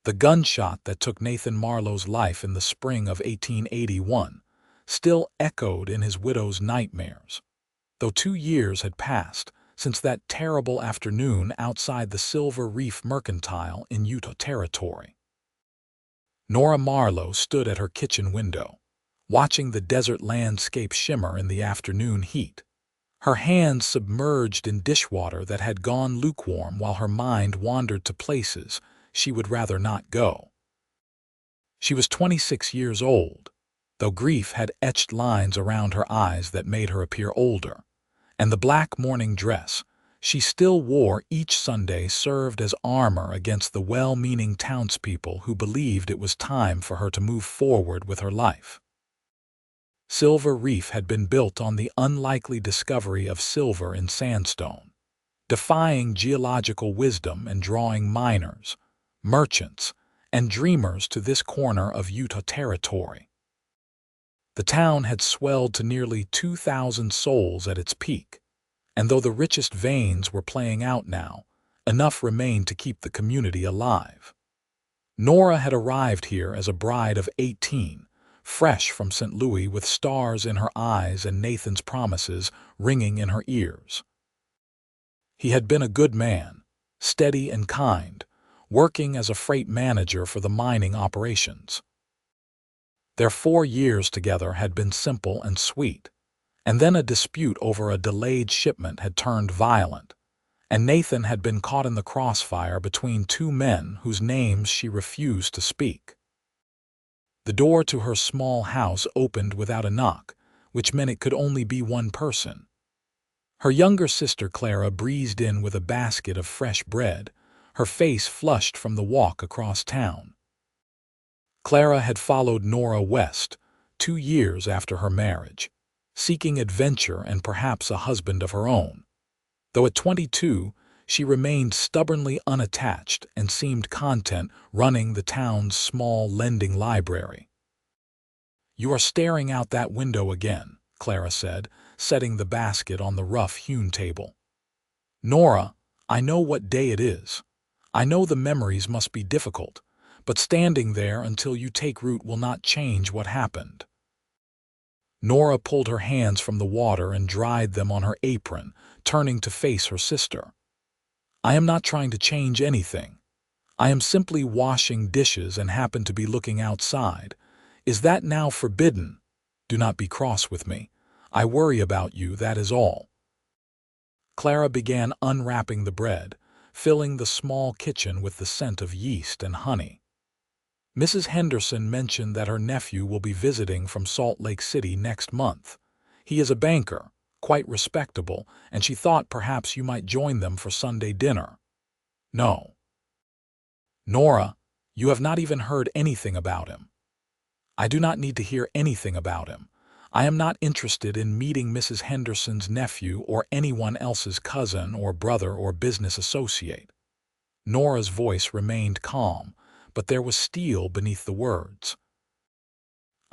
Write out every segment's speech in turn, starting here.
The gunshot that took Nathan Marlowe's life in the spring of 1881 still echoed in his widow's nightmares, though 2 years had passed since that terrible afternoon outside the Silver Reef Mercantile in Utah Territory. Nora Marlowe stood at her kitchen window, watching the desert landscape shimmer in the afternoon heat, her hands submerged in dishwater that had gone lukewarm while her mind wandered to places she would rather not go. She was 26 years old, though grief had etched lines around her eyes that made her appear older, and the black mourning dress she still wore each Sunday served as armor against the well-meaning townspeople who believed it was time for her to move forward with her life. Silver Reef had been built on the unlikely discovery of silver in sandstone, defying geological wisdom and drawing miners, merchants, and dreamers to this corner of Utah Territory. The town had swelled to nearly 2,000 souls at its peak, and though the richest veins were playing out now, enough remained to keep the community alive. Nora had arrived here as a bride of 18, fresh from St. Louis with stars in her eyes and Nathan's promises ringing in her ears. He had been a good man, steady and kind, working as a freight manager for the mining operations. Their 4 years together had been simple and sweet, and then a dispute over a delayed shipment had turned violent, and Nathan had been caught in the crossfire between two men whose names she refused to speak. The door to her small house opened without a knock, which meant it could only be one person. Her younger sister Clara breezed in with a basket of fresh bread, her face flushed from the walk across town. Clara had followed Nora west 2 years after her marriage, seeking adventure and perhaps a husband of her own. Though at 22, she remained stubbornly unattached and seemed content running the town's small lending library. "You are staring out that window again," Clara said, setting the basket on the rough-hewn table. "Nora, I know what day it is. I know the memories must be difficult, but standing there until you take root will not change what happened." Nora pulled her hands from the water and dried them on her apron, turning to face her sister. "I am not trying to change anything. I am simply washing dishes and happen to be looking outside. Is that now forbidden? Do not be cross with me. I worry about you, that is all." Clara began unwrapping the bread, filling the small kitchen with the scent of yeast and honey. "Mrs. Henderson mentioned that her nephew will be visiting from Salt Lake City next month. He is a banker, quite respectable, and she thought perhaps you might join them for Sunday dinner." "No." "Nora, you have not even heard anything about him." "I do not need to hear anything about him. I am not interested in meeting Mrs. Henderson's nephew or anyone else's cousin or brother or business associate." Nora's voice remained calm, but there was steel beneath the words.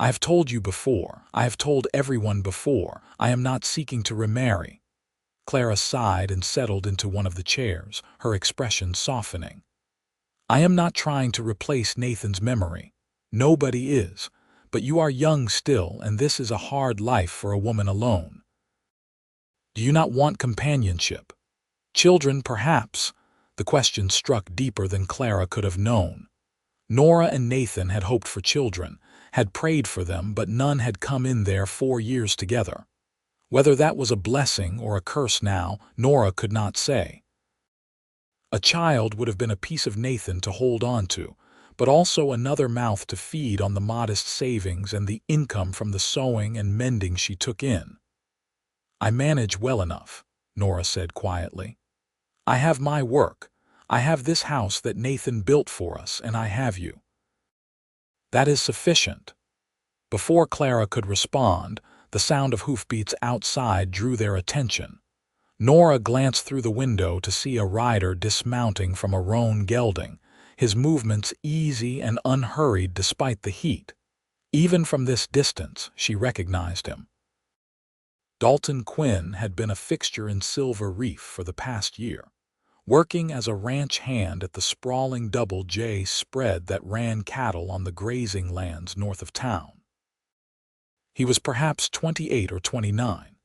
"I have told you before, I have told everyone before, I am not seeking to remarry." Clara sighed and settled into one of the chairs, her expression softening. "I am not trying to replace Nathan's memory. Nobody is. But you are young still, and this is a hard life for a woman alone. Do you not want companionship? Children, perhaps?" The question struck deeper than Clara could have known. Nora and Nathan had hoped for children, had prayed for them, but none had come in their 4 years together. Whether that was a blessing or a curse now, Nora could not say. A child would have been a piece of Nathan to hold on to, but also another mouth to feed on the modest savings and the income from the sewing and mending she took in. "I manage well enough," Nora said quietly. "I have my work. I have this house that Nathan built for us, and I have you." "That is sufficient." Before Clara could respond, the sound of hoofbeats outside drew their attention. Nora glanced through the window to see a rider dismounting from a roan gelding, his movements easy and unhurried despite the heat. Even from this distance, she recognized him. Dalton Quinn had been a fixture in Silver Reef for the past year, working as a ranch hand at the sprawling Double J spread that ran cattle on the grazing lands north of town. He was perhaps 28 or 29,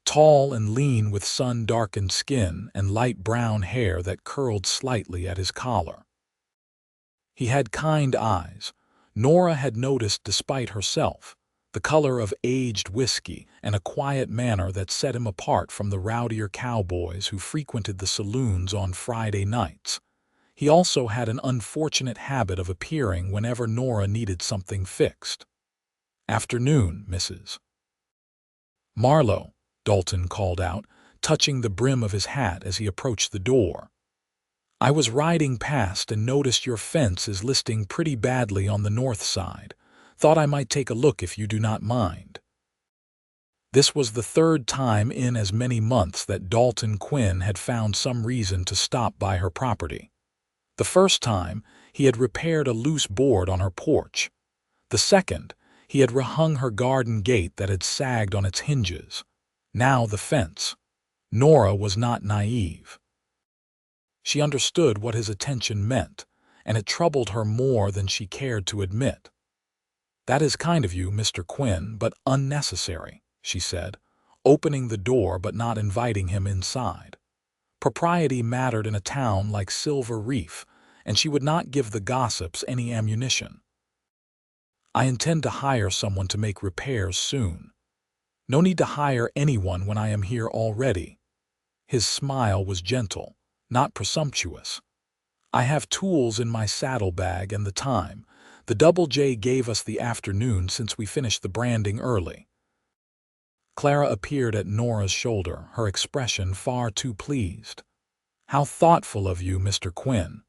tall and lean with sun-darkened skin and light brown hair that curled slightly at his collar. He had kind eyes, Nora had noticed despite herself, the color of aged whiskey and a quiet manner that set him apart from the rowdier cowboys who frequented the saloons on Friday nights. He also had an unfortunate habit of appearing whenever Nora needed something fixed. "Afternoon, Mrs. Marlowe," Dalton called out, touching the brim of his hat as he approached the door. "I was riding past and noticed your fence is listing pretty badly on the north side. Thought I might take a look if you do not mind." This was the third time in as many months that Dalton Quinn had found some reason to stop by her property. The first time, he had repaired a loose board on her porch. The second, he had rehung her garden gate that had sagged on its hinges. Now the fence. Nora was not naive. She understood what his attention meant, and it troubled her more than she cared to admit. "That is kind of you, Mr. Quinn, but unnecessary," she said, opening the door but not inviting him inside. Propriety mattered in a town like Silver Reef, and she would not give the gossips any ammunition. "I intend to hire someone to make repairs soon." "No need to hire anyone when I am here already." His smile was gentle, not presumptuous. "I have tools in my saddlebag and the time. The Double J gave us the afternoon since we finished the branding early." Clara appeared at Nora's shoulder, her expression far too pleased. "How thoughtful of you, Mr. Quinn.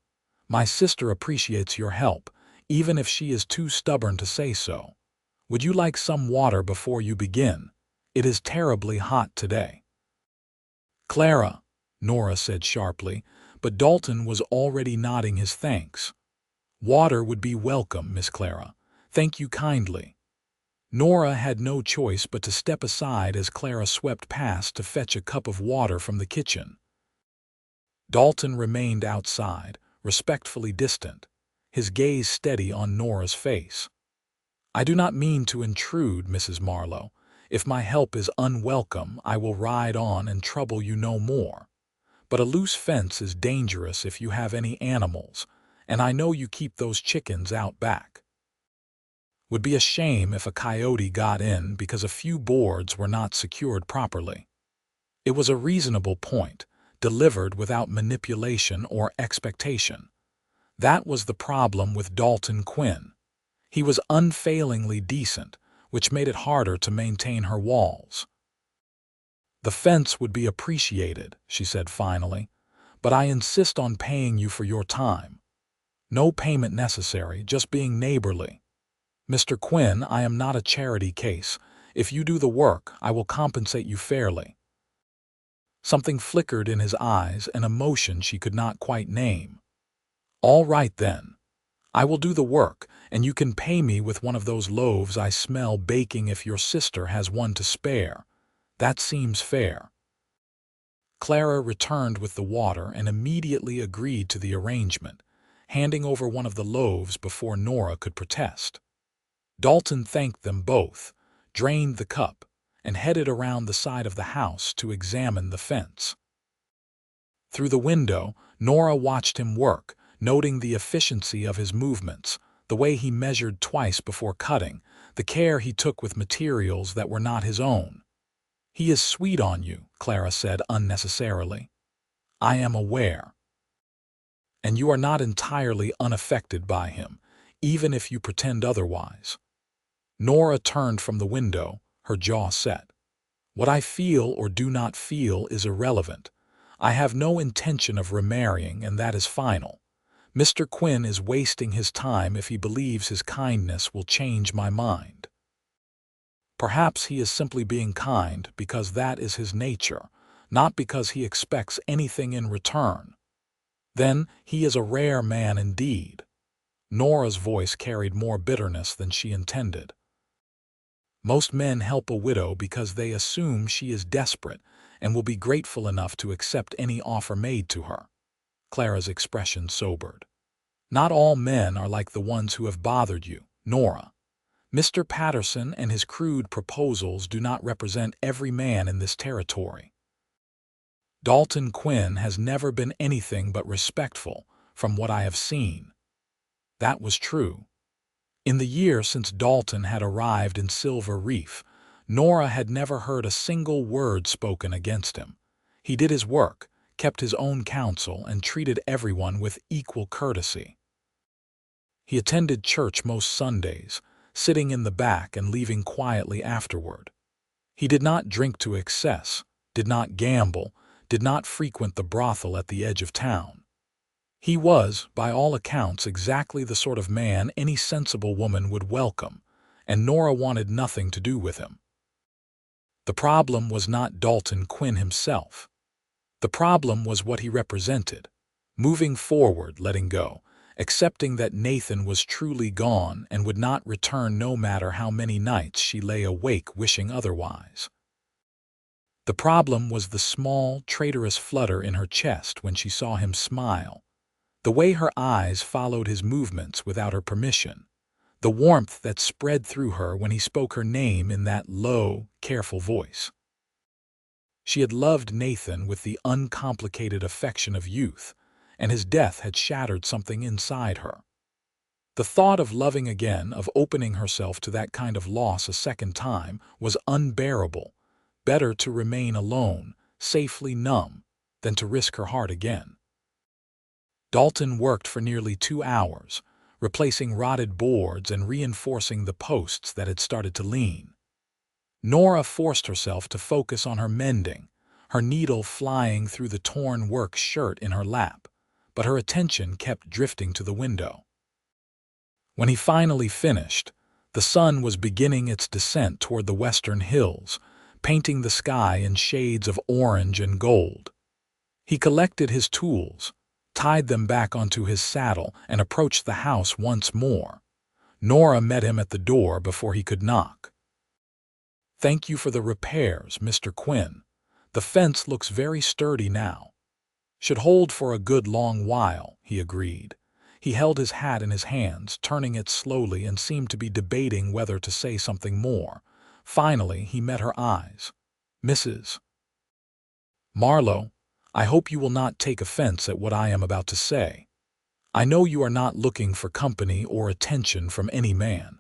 My sister appreciates your help, even if she is too stubborn to say so. Would you like some water before you begin? It is terribly hot today." "Clara," Nora said sharply, but Dalton was already nodding his thanks. "Water would be welcome, Miss Clara. Thank you kindly." Nora had no choice but to step aside as Clara swept past to fetch a cup of water from the kitchen. Dalton remained outside, respectfully distant, his gaze steady on Nora's face. "I do not mean to intrude, Mrs. Marlowe. If my help is unwelcome, I will ride on and trouble you no more. But a loose fence is dangerous if you have any animals, and I know you keep those chickens out back. Would be a shame if a coyote got in because a few boards were not secured properly." It was a reasonable point, delivered without manipulation or expectation. That was the problem with Dalton Quinn. He was unfailingly decent, which made it harder to maintain her walls. "The fence would be appreciated," she said finally, "but I insist on paying you for your time. No payment necessary, just being neighborly. Mr. Quinn, I am not a charity case. If you do the work, I will compensate you fairly." Something flickered in his eyes, an emotion she could not quite name. "All right then. I will do the work, and you can pay me with one of those loaves I smell baking if your sister has one to spare. That seems fair." Clara returned with the water and immediately agreed to the arrangement, handing over one of the loaves before Nora could protest. Dalton thanked them both, drained the cup, and headed around the side of the house to examine the fence. Through the window, Nora watched him work, noting the efficiency of his movements, the way he measured twice before cutting, the care he took with materials that were not his own. "He is sweet on you," Clara said unnecessarily. "I am aware. And you are not entirely unaffected by him, even if you pretend otherwise." Nora turned from the window, her jaw set. "What I feel or do not feel is irrelevant. I have no intention of remarrying, and that is final. Mr. Quinn is wasting his time if he believes his kindness will change my mind. Perhaps he is simply being kind because that is his nature, not because he expects anything in return. Then he is a rare man indeed." Nora's voice carried more bitterness than she intended. "Most men help a widow because they assume she is desperate and will be grateful enough to accept any offer made to her. Clara's expression sobered. "Not all men are like the ones who have bothered you, Nora. Mr. Patterson and his crude proposals do not represent every man in this territory. Dalton Quinn has never been anything but respectful, from what I have seen." That was true. In the year since Dalton had arrived in Silver Reef, Nora had never heard a single word spoken against him. He did his work, kept his own counsel, and treated everyone with equal courtesy. He attended church most Sundays, sitting in the back and leaving quietly afterward. He did not drink to excess, did not gamble, did not frequent the brothel at the edge of town. He was, by all accounts, exactly the sort of man any sensible woman would welcome, and Nora wanted nothing to do with him. The problem was not Dalton Quinn himself. The problem was what he represented. Moving forward, letting go, accepting that Nathan was truly gone and would not return no matter how many nights she lay awake wishing otherwise. The problem was the small, traitorous flutter in her chest when she saw him smile, the way her eyes followed his movements without her permission, the warmth that spread through her when he spoke her name in that low, careful voice. She had loved Nathan with the uncomplicated affection of youth, and his death had shattered something inside her. The thought of loving again, of opening herself to that kind of loss a second time, was unbearable. Better to remain alone, safely numb, than to risk her heart again. Dalton worked for nearly 2 hours, replacing rotted boards and reinforcing the posts that had started to lean. Nora forced herself to focus on her mending, her needle flying through the torn work shirt in her lap, but her attention kept drifting to the window. When he finally finished, the sun was beginning its descent toward the western hills, painting the sky in shades of orange and gold. He collected his tools, tied them back onto his saddle, and approached the house once more. Nora met him at the door before he could knock. "Thank you for the repairs, Mr. Quinn. The fence looks very sturdy now." "Should hold for a good long while," he agreed. He held his hat in his hands, turning it slowly, and seemed to be debating whether to say something more. Finally, he met her eyes. "Mrs. Marlowe, I hope you will not take offense at what I am about to say. I know you are not looking for company or attention from any man.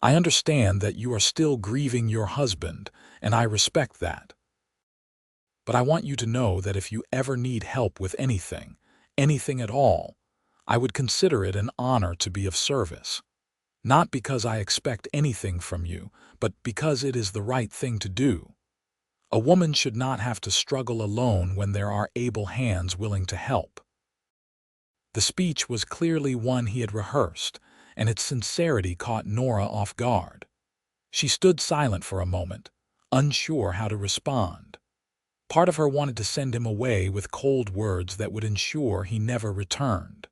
I understand that you are still grieving your husband, and I respect that. But I want you to know that if you ever need help with anything, anything at all, I would consider it an honor to be of service. Not because I expect anything from you, but because it is the right thing to do. A woman should not have to struggle alone when there are able hands willing to help." The speech was clearly one he had rehearsed, and its sincerity caught Nora off guard. She stood silent for a moment, unsure how to respond. Part of her wanted to send him away with cold words that would ensure he never returned.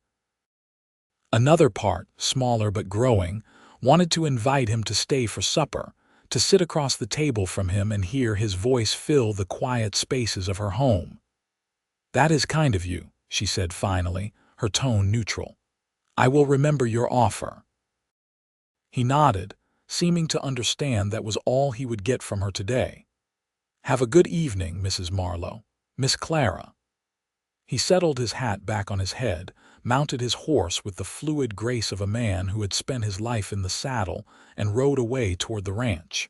Another part, smaller but growing, wanted to invite him to stay for supper, to sit across the table from him and hear his voice fill the quiet spaces of her home. "That is kind of you," she said finally, her tone neutral. "I will remember your offer." He nodded, seeming to understand that was all he would get from her today. "Have a good evening, Mrs. Marlowe. Miss Clara." He settled his hat back on his head, mounted his horse with the fluid grace of a man who had spent his life in the saddle, and rode away toward the ranch.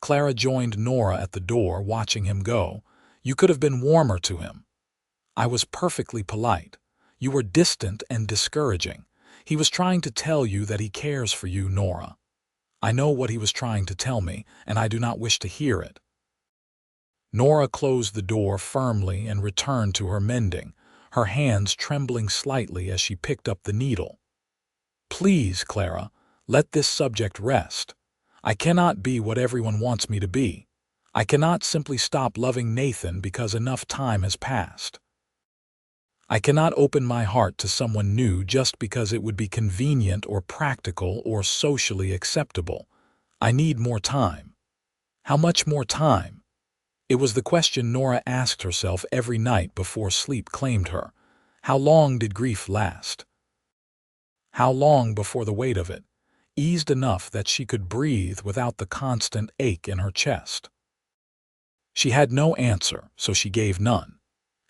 Clara joined Nora at the door, watching him go. "You could have been warmer to him." "I was perfectly polite. You were distant and discouraging. He was trying to tell you that he cares for you, Nora." "I know what he was trying to tell me, and I do not wish to hear it." Nora closed the door firmly and returned to her mending, her hands trembling slightly as she picked up the needle. "Please, Clara, let this subject rest. I cannot be what everyone wants me to be. I cannot simply stop loving Nathan because enough time has passed. I cannot open my heart to someone new just because it would be convenient or practical or socially acceptable. I need more time." How much more time? It was the question Nora asked herself every night before sleep claimed her. How long did grief last? How long before the weight of it eased enough that she could breathe without the constant ache in her chest? She had no answer, so she gave none.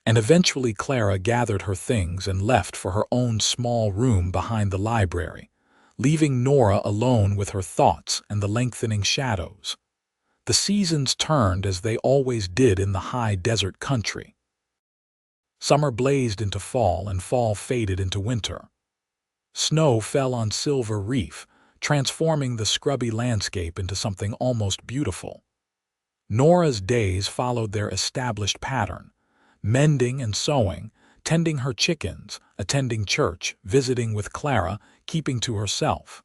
And eventually Clara gathered her things and left for her own small room behind the library, leaving Nora alone with her thoughts and the lengthening shadows. The seasons turned as they always did in the high desert country. Summer blazed into fall and fall faded into winter. Snow fell on Silver Reef, transforming the scrubby landscape into something almost beautiful. Nora's days followed their established pattern, mending and sewing, tending her chickens, attending church, visiting with Clara, keeping to herself.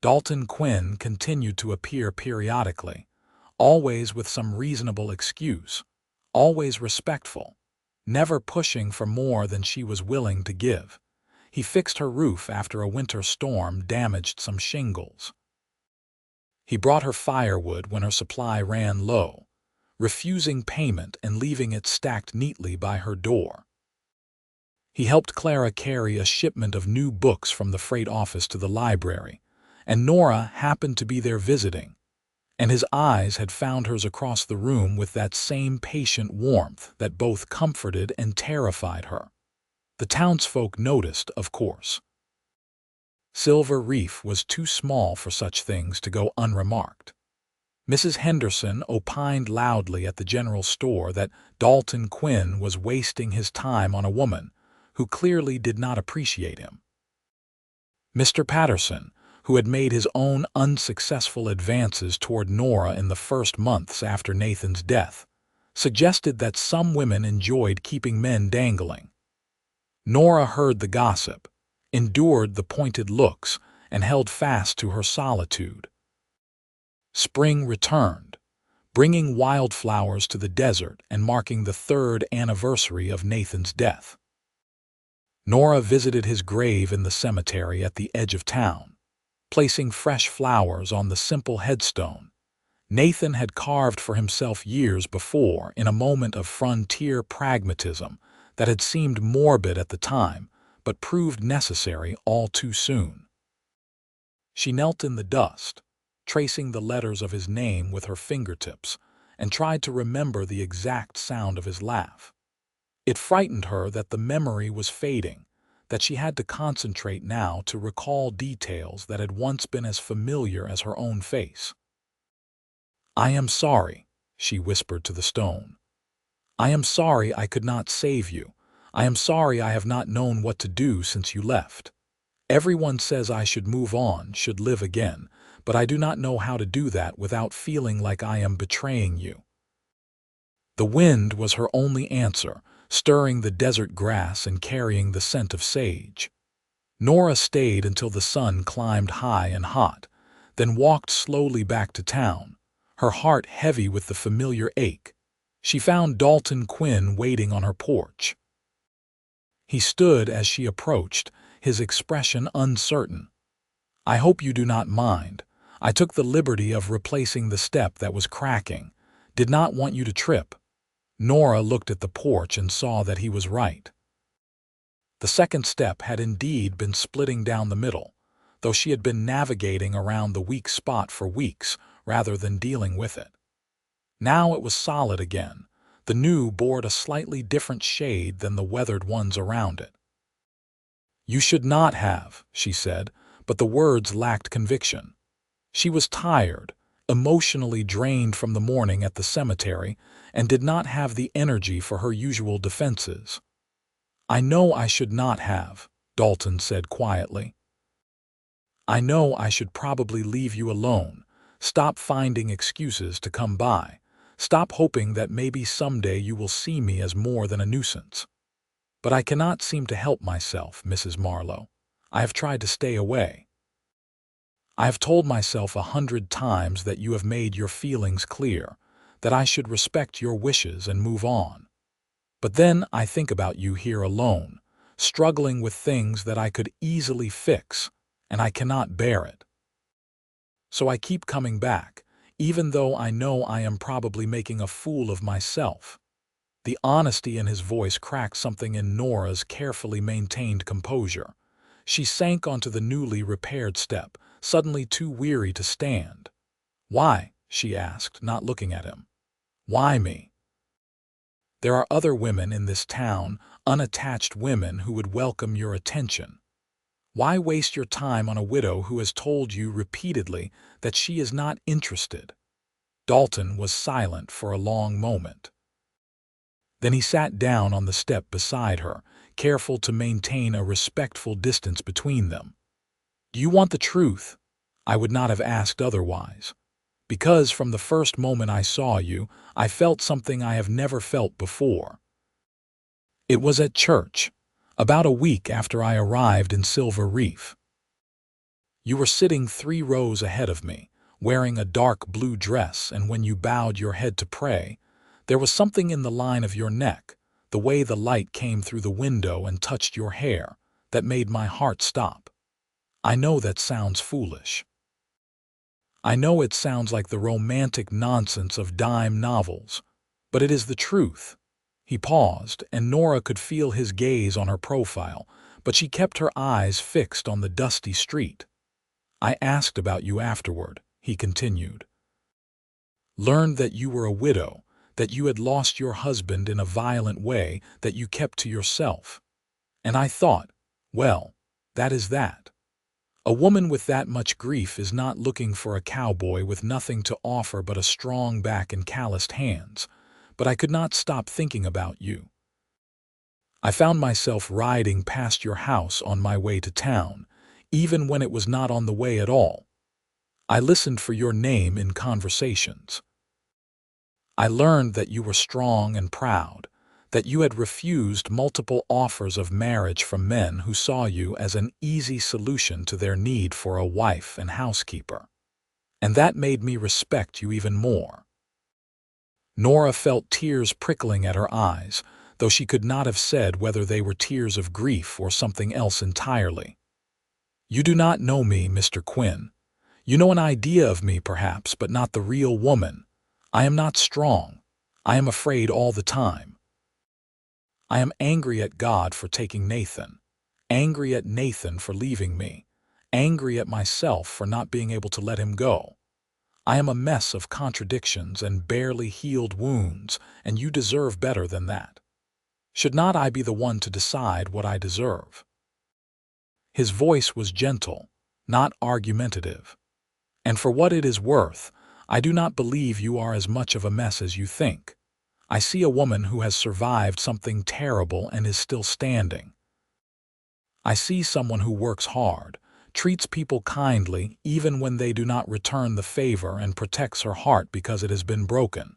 Dalton Quinn continued to appear periodically, always with some reasonable excuse, always respectful, never pushing for more than she was willing to give. He fixed her roof after a winter storm damaged some shingles. He brought her firewood when her supply ran low, refusing payment and leaving it stacked neatly by her door. He helped Clara carry a shipment of new books from the freight office to the library, and Nora happened to be there visiting, and his eyes had found hers across the room with that same patient warmth that both comforted and terrified her. The townsfolk noticed, of course. Silver Reef was too small for such things to go unremarked. Mrs. Henderson opined loudly at the general store that Dalton Quinn was wasting his time on a woman who clearly did not appreciate him. Mr. Patterson, who had made his own unsuccessful advances toward Nora in the first months after Nathan's death, suggested that some women enjoyed keeping men dangling. Nora heard the gossip, endured the pointed looks, and held fast to her solitude. Spring returned, bringing wildflowers to the desert and marking the 3rd anniversary of Nathan's death. Nora visited his grave in the cemetery at the edge of town, placing fresh flowers on the simple headstone Nathan had carved for himself years before in a moment of frontier pragmatism that had seemed morbid at the time but proved necessary all too soon. She knelt in the dust, tracing the letters of his name with her fingertips, and tried to remember the exact sound of his laugh. It frightened her that the memory was fading, that she had to concentrate now to recall details that had once been as familiar as her own face. "I am sorry," she whispered to the stone. "I am sorry I could not save you. I am sorry I have not known what to do since you left. Everyone says I should move on, should live again, but I do not know how to do that without feeling like I am betraying you." The wind was her only answer, stirring the desert grass and carrying the scent of sage. Nora stayed until the sun climbed high and hot, then walked slowly back to town, her heart heavy with the familiar ache. She found Dalton Quinn waiting on her porch. He stood as she approached, his expression uncertain. "I hope you do not mind. I took the liberty of replacing the step that was cracking. Did not want you to trip." Nora looked at the porch and saw that he was right. The second step had indeed been splitting down the middle, though she had been navigating around the weak spot for weeks rather than dealing with it. Now it was solid again. The new bore a slightly different shade than the weathered ones around it. "You should not have," she said, but the words lacked conviction. She was tired, emotionally drained from the morning at the cemetery, and did not have the energy for her usual defenses. "I know I should not have," Dalton said quietly. "I know I should probably leave you alone, stop finding excuses to come by, stop hoping that maybe someday you will see me as more than a nuisance. But I cannot seem to help myself, Mrs. Marlowe. I have tried to stay away. I have told myself 100 times that you have made your feelings clear, that I should respect your wishes and move on. But then I think about you here alone, struggling with things that I could easily fix, and I cannot bear it. So I keep coming back, even though I know I am probably making a fool of myself. The honesty in his voice cracked something in Nora's carefully maintained composure. She sank onto the newly repaired step, suddenly too weary to stand. "Why?" she asked, not looking at him. "Why me? There are other women in this town, unattached women who would welcome your attention. Why waste your time on a widow who has told you repeatedly that she is not interested?" Dalton was silent for a long moment. Then he sat down on the step beside her, careful to maintain a respectful distance between them. "Do you want the truth?" "I would not have asked otherwise. Because from the first moment I saw you, I felt something I have never felt before. It was at church, about a week after I arrived in Silver Reef. You were sitting 3 rows ahead of me, wearing a dark blue dress, and when you bowed your head to pray, there was something in the line of your neck, the way the light came through the window and touched your hair, that made my heart stop. I know that sounds foolish. I know it sounds like the romantic nonsense of dime novels, but it is the truth." He paused, and Nora could feel his gaze on her profile, but she kept her eyes fixed on the dusty street. "I asked about you afterward," he continued. "Learned that you were a widow, that you had lost your husband in a violent way that you kept to yourself. And I thought, well, that is that. A woman with that much grief is not looking for a cowboy with nothing to offer but a strong back and calloused hands, but I could not stop thinking about you. I found myself riding past your house on my way to town, even when it was not on the way at all. I listened for your name in conversations. I learned that you were strong and proud, that you had refused multiple offers of marriage from men who saw you as an easy solution to their need for a wife and housekeeper. And that made me respect you even more." Nora felt tears prickling at her eyes, though she could not have said whether they were tears of grief or something else entirely. "You do not know me, Mr. Quinn. You know an idea of me, perhaps, but not the real woman. I am not strong. I am afraid all the time. I am angry at God for taking Nathan, angry at Nathan for leaving me, angry at myself for not being able to let him go. I am a mess of contradictions and barely healed wounds, and you deserve better than that. Should not I be the one to decide what I deserve?" His voice was gentle, not argumentative. "And for what it is worth, I do not believe you are as much of a mess as you think. I see a woman who has survived something terrible and is still standing. I see someone who works hard, treats people kindly even when they do not return the favor, and protects her heart because it has been broken.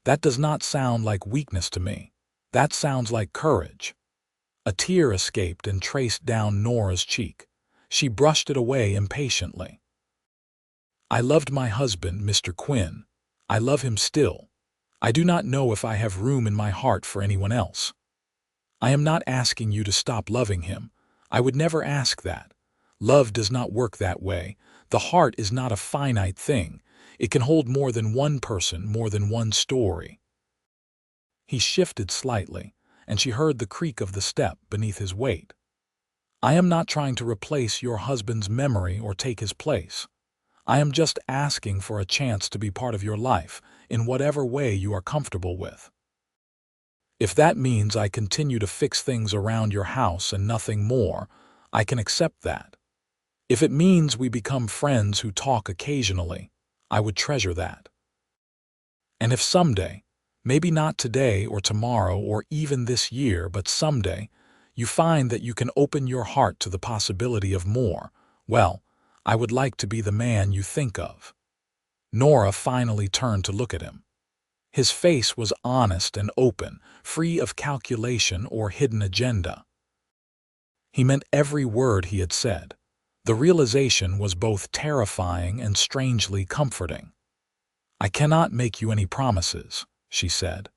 That does not sound like weakness to me. That sounds like courage." A tear escaped and traced down Nora's cheek. She brushed it away impatiently. "I loved my husband, Mr. Quinn. I love him still. I do not know if I have room in my heart for anyone else. I am not asking you to stop loving him. I would never ask that. Love does not work that way. The heart is not a finite thing. It can hold more than one person, more than one story." He shifted slightly, and she heard the creak of the step beneath his weight. "I am not trying to replace your husband's memory or take his place. I am just asking for a chance to be part of your life, in whatever way you are comfortable with. If that means I continue to fix things around your house and nothing more, I can accept that. If it means we become friends who talk occasionally, I would treasure that. And if someday, maybe not today or tomorrow or even this year, but someday, you find that you can open your heart to the possibility of more, well, I would like to be the man you think of." Nora finally turned to look at him. His face was honest and open, free of calculation or hidden agenda. He meant every word he had said. The realization was both terrifying and strangely comforting. "I cannot make you any promises," she said.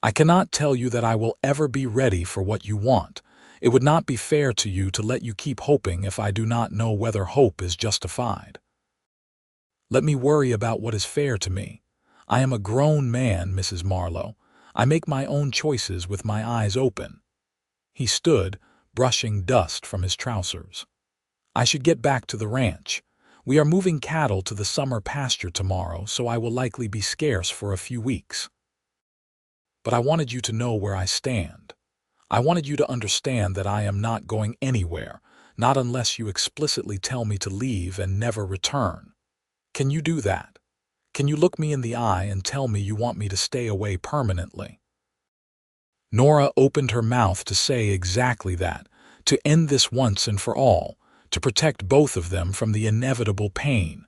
"I cannot tell you that I will ever be ready for what you want. It would not be fair to you to let you keep hoping if I do not know whether hope is justified. Let me worry about what is fair to me. I am a grown man, Mrs. Marlowe. I make my own choices with my eyes open." He stood, brushing dust from his trousers. "I should get back to the ranch. We are moving cattle to the summer pasture tomorrow, so I will likely be scarce for a few weeks. But I wanted you to know where I stand. I wanted you to understand that I am not going anywhere, not unless you explicitly tell me to leave and never return. Can you do that? Can you look me in the eye and tell me you want me to stay away permanently?" Nora opened her mouth to say exactly that, to end this once and for all, to protect both of them from the inevitable pain.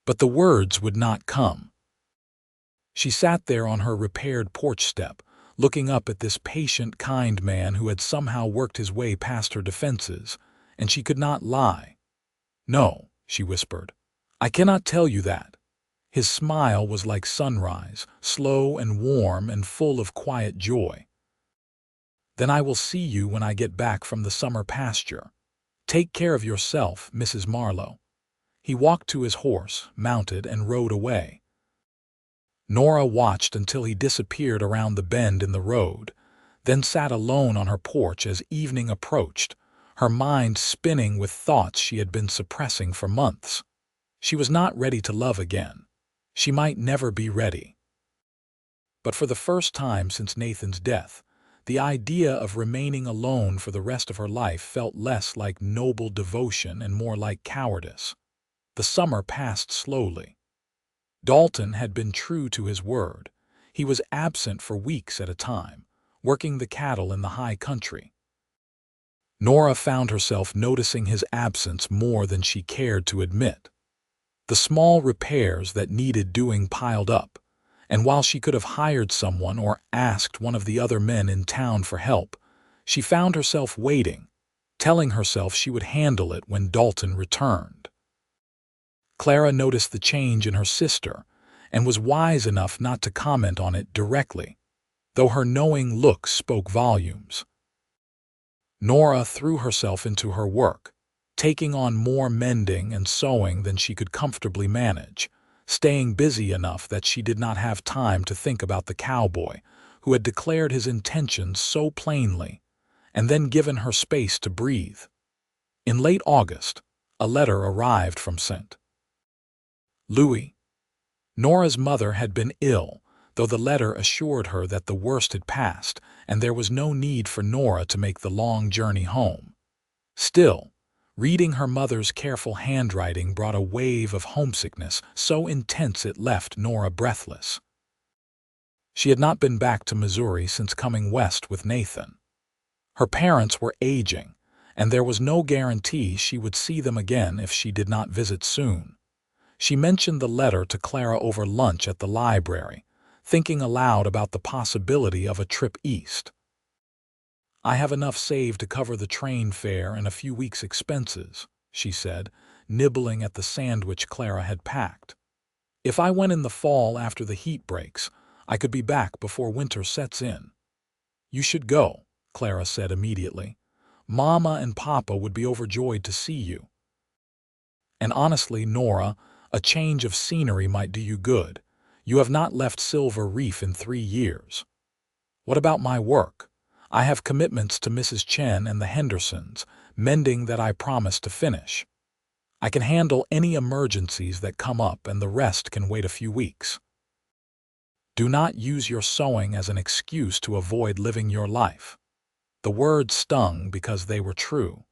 But the words would not come. She sat there on her repaired porch step, looking up at this patient, kind man who had somehow worked his way past her defenses, and she could not lie. "No," she whispered, "I cannot tell you that." His smile was like sunrise, slow and warm and full of quiet joy. "Then I will see you when I get back from the summer pasture. Take care of yourself, Mrs. Marlowe." He walked to his horse, mounted, and rode away. Nora watched until he disappeared around the bend in the road, then sat alone on her porch as evening approached, her mind spinning with thoughts she had been suppressing for months. She was not ready to love again. She might never be ready. But for the first time since Nathan's death, the idea of remaining alone for the rest of her life felt less like noble devotion and more like cowardice. The summer passed slowly. Dalton had been true to his word. He was absent for weeks at a time, working the cattle in the high country. Nora found herself noticing his absence more than she cared to admit. The small repairs that needed doing piled up, and while she could have hired someone or asked one of the other men in town for help, she found herself waiting, telling herself she would handle it when Dalton returned. Clara noticed the change in her sister and was wise enough not to comment on it directly, though her knowing look spoke volumes. Nora threw herself into her work, taking on more mending and sewing than she could comfortably manage, staying busy enough that she did not have time to think about the cowboy, who had declared his intentions so plainly, and then given her space to breathe. In late August, a letter arrived from St. Louis. Nora's mother had been ill, though the letter assured her that the worst had passed and there was no need for Nora to make the long journey home. Still, reading her mother's careful handwriting brought a wave of homesickness so intense it left Nora breathless. She had not been back to Missouri since coming west with Nathan. Her parents were aging, and there was no guarantee she would see them again if she did not visit soon. She mentioned the letter to Clara over lunch at the library, thinking aloud about the possibility of a trip east. "I have enough saved to cover the train fare and a few weeks' expenses," she said, nibbling at the sandwich Clara had packed. "If I went in the fall after the heat breaks, I could be back before winter sets in." "You should go," Clara said immediately. "Mama and Papa would be overjoyed to see you. And honestly, Nora, a change of scenery might do you good. You have not left Silver Reef in 3 years. What about my work? I have commitments to Mrs. Chen and the Hendersons, mending that I promised to finish. I can handle any emergencies that come up and the rest can wait a few weeks. Do not use your sewing as an excuse to avoid living your life." The words stung because they were true.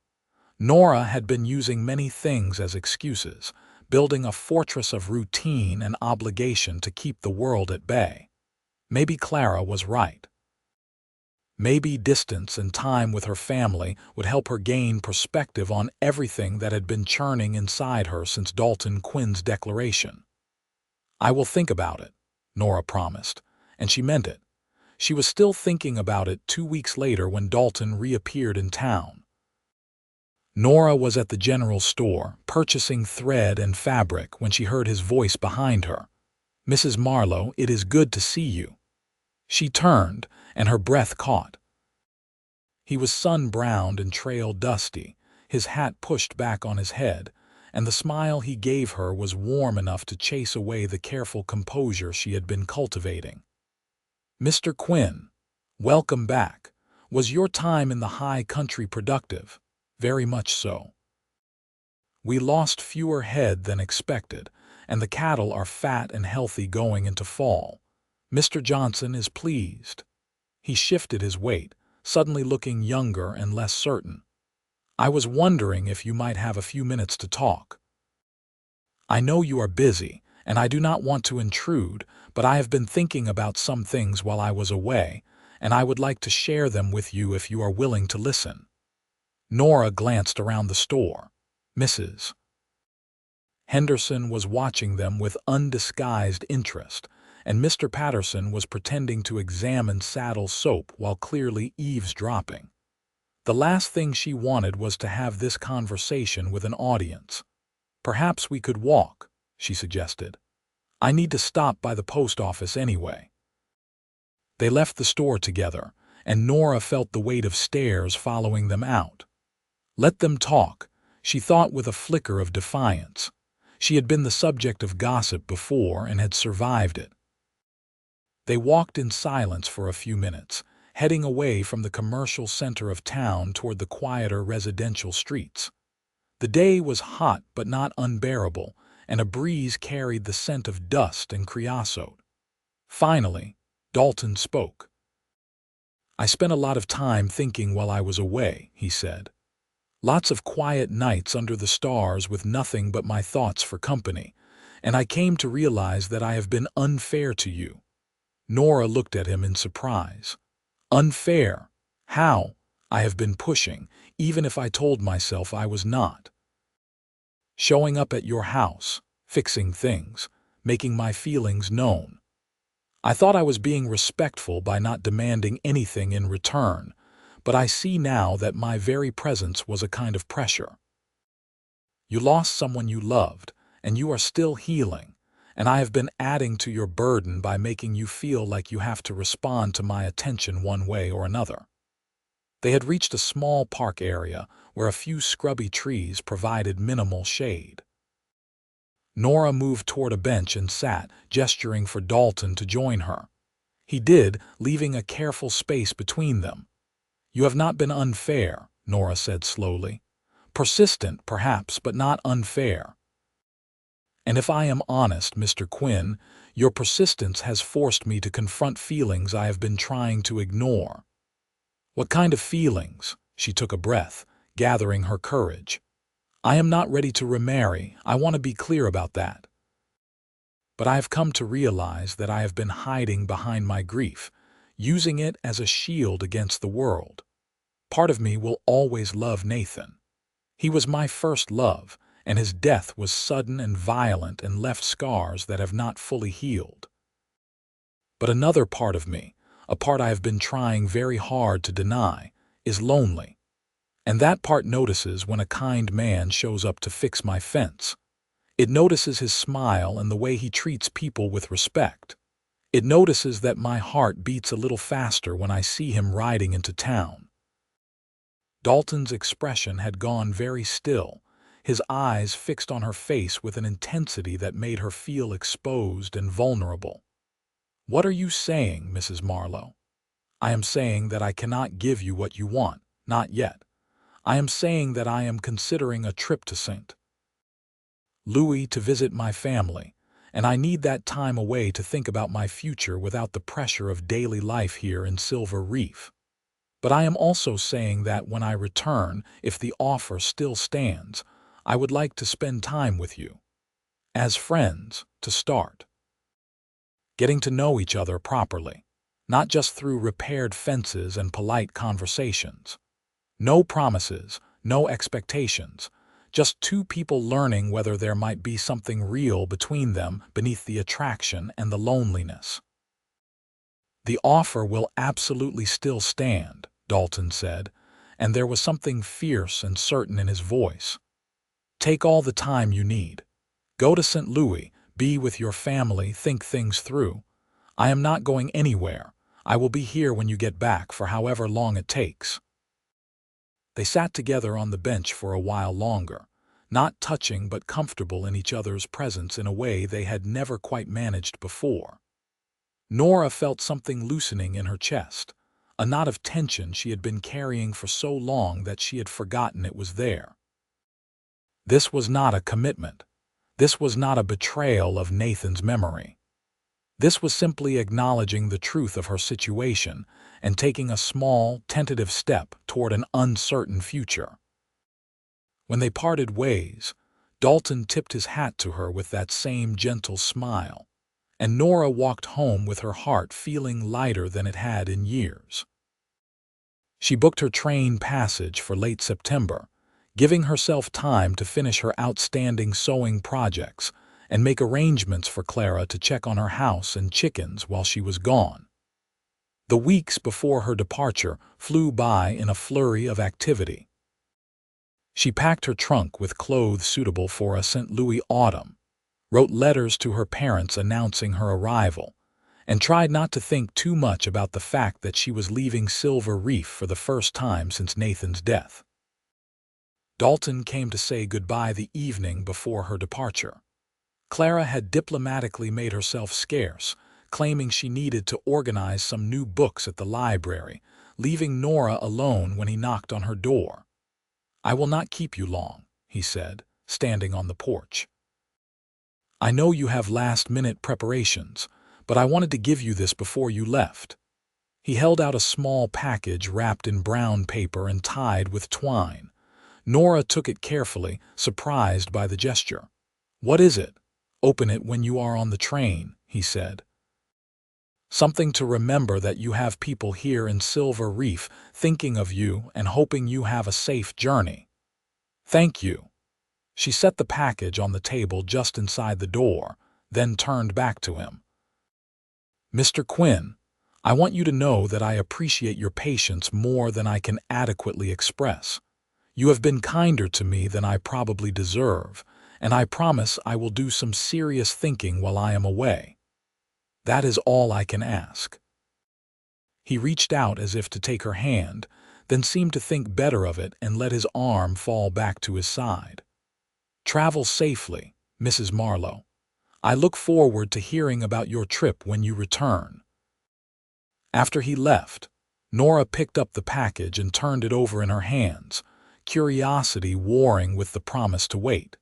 Nora had been using many things as excuses, building a fortress of routine and obligation to keep the world at bay. Maybe Clara was right. Maybe distance and time with her family would help her gain perspective on everything that had been churning inside her since Dalton Quinn's declaration. "I will think about it," Nora promised, and she meant it. She was still thinking about it 2 weeks later when Dalton reappeared in town. Nora was at the general store, purchasing thread and fabric when she heard his voice behind her. "Mrs. Marlowe, it is good to see you." She turned, and her breath caught. He was sun-browned and trail-dusty, his hat pushed back on his head, and the smile he gave her was warm enough to chase away the careful composure she had been cultivating. "Mr. Quinn, welcome back. Was your time in the high country productive?" "Very much so. We lost fewer head than expected, and the cattle are fat and healthy going into fall. Mr. Johnson is pleased." He shifted his weight, suddenly looking younger and less certain. "I was wondering if you might have a few minutes to talk. I know you are busy, and I do not want to intrude, but I have been thinking about some things while I was away, and I would like to share them with you if you are willing to listen." Nora glanced around the store. Mrs. Henderson was watching them with undisguised interest, and Mr. Patterson was pretending to examine saddle soap while clearly eavesdropping. The last thing she wanted was to have this conversation with an audience. "Perhaps we could walk," she suggested. "I need to stop by the post office anyway." They left the store together, and Nora felt the weight of stares following them out. Let them talk, she thought with a flicker of defiance. She had been the subject of gossip before and had survived it. They walked in silence for a few minutes, heading away from the commercial center of town toward the quieter residential streets. The day was hot but not unbearable, and a breeze carried the scent of dust and creosote. Finally, Dalton spoke. "I spent a lot of time thinking while I was away," he said. "Lots of quiet nights under the stars with nothing but my thoughts for company, and I came to realize that I have been unfair to you." Nora looked at him in surprise. "Unfair? How? I have been pushing, even if I told myself I was not. Showing up at your house, fixing things, making my feelings known. I thought I was being respectful by not demanding anything in return, but I see now that my very presence was a kind of pressure. You lost someone you loved, and you are still healing, and I have been adding to your burden by making you feel like you have to respond to my attention one way or another." They had reached a small park area where a few scrubby trees provided minimal shade. Nora moved toward a bench and sat, gesturing for Dalton to join her. He did, leaving a careful space between them. "You have not been unfair," Nora said slowly. "Persistent, perhaps, but not unfair. And if I am honest, Mr. Quinn, your persistence has forced me to confront feelings I have been trying to ignore." "What kind of feelings?" She took a breath, gathering her courage. "I am not ready to remarry, I want to be clear about that. But I have come to realize that I have been hiding behind my grief, using it as a shield against the world. Part of me will always love Nathan. He was my first love, and his death was sudden and violent and left scars that have not fully healed. But another part of me, a part I have been trying very hard to deny, is lonely. And that part notices when a kind man shows up to fix my fence. It notices his smile and the way he treats people with respect. It notices that my heart beats a little faster when I see him riding into town." Dalton's expression had gone very still, his eyes fixed on her face with an intensity that made her feel exposed and vulnerable. "What are you saying, Mrs. Marlowe?" "I am saying that I cannot give you what you want, not yet. I am saying that I am considering a trip to St. Louis to visit my family, and I need that time away to think about my future without the pressure of daily life here in Silver Reef. But I am also saying that when I return, if the offer still stands, I would like to spend time with you. As friends, to start. Getting to know each other properly, not just through repaired fences and polite conversations. No promises, no expectations, just two people learning whether there might be something real between them beneath the attraction and the loneliness." "The offer will absolutely still stand," Dalton said, and there was something fierce and certain in his voice. "Take all the time you need. Go to St. Louis, be with your family, think things through. I am not going anywhere. I will be here when you get back for however long it takes." They sat together on the bench for a while longer, not touching but comfortable in each other's presence in a way they had never quite managed before. Nora felt something loosening in her chest, a knot of tension she had been carrying for so long that she had forgotten it was there. This was not a commitment. This was not a betrayal of Nathan's memory. This was simply acknowledging the truth of her situation and taking a small, tentative step toward an uncertain future. When they parted ways, Dalton tipped his hat to her with that same gentle smile, and Nora walked home with her heart feeling lighter than it had in years. She booked her train passage for late September, giving herself time to finish her outstanding sewing projects and make arrangements for Clara to check on her house and chickens while she was gone. The weeks before her departure flew by in a flurry of activity. She packed her trunk with clothes suitable for a St. Louis autumn, wrote letters to her parents announcing her arrival, and tried not to think too much about the fact that she was leaving Silver Reef for the first time since Nathan's death. Dalton came to say goodbye the evening before her departure. Clara had diplomatically made herself scarce, claiming she needed to organize some new books at the library, leaving Nora alone when he knocked on her door. "I will not keep you long," he said, standing on the porch. "I know you have last-minute preparations, but I wanted to give you this before you left." He held out a small package wrapped in brown paper and tied with twine. Nora took it carefully, surprised by the gesture. "What is it?" "Open it when you are on the train," he said. "Something to remember that you have people here in Silver Reef thinking of you and hoping you have a safe journey." "Thank you." She set the package on the table just inside the door, then turned back to him. "Mr. Quinn, I want you to know that I appreciate your patience more than I can adequately express. You have been kinder to me than I probably deserve, and I promise I will do some serious thinking while I am away. That is all I can ask." He reached out as if to take her hand, then seemed to think better of it and let his arm fall back to his side. "Travel safely, Mrs. Marlowe. I look forward to hearing about your trip when you return." After he left, Nora picked up the package and turned it over in her hands, curiosity warring with the promise to wait.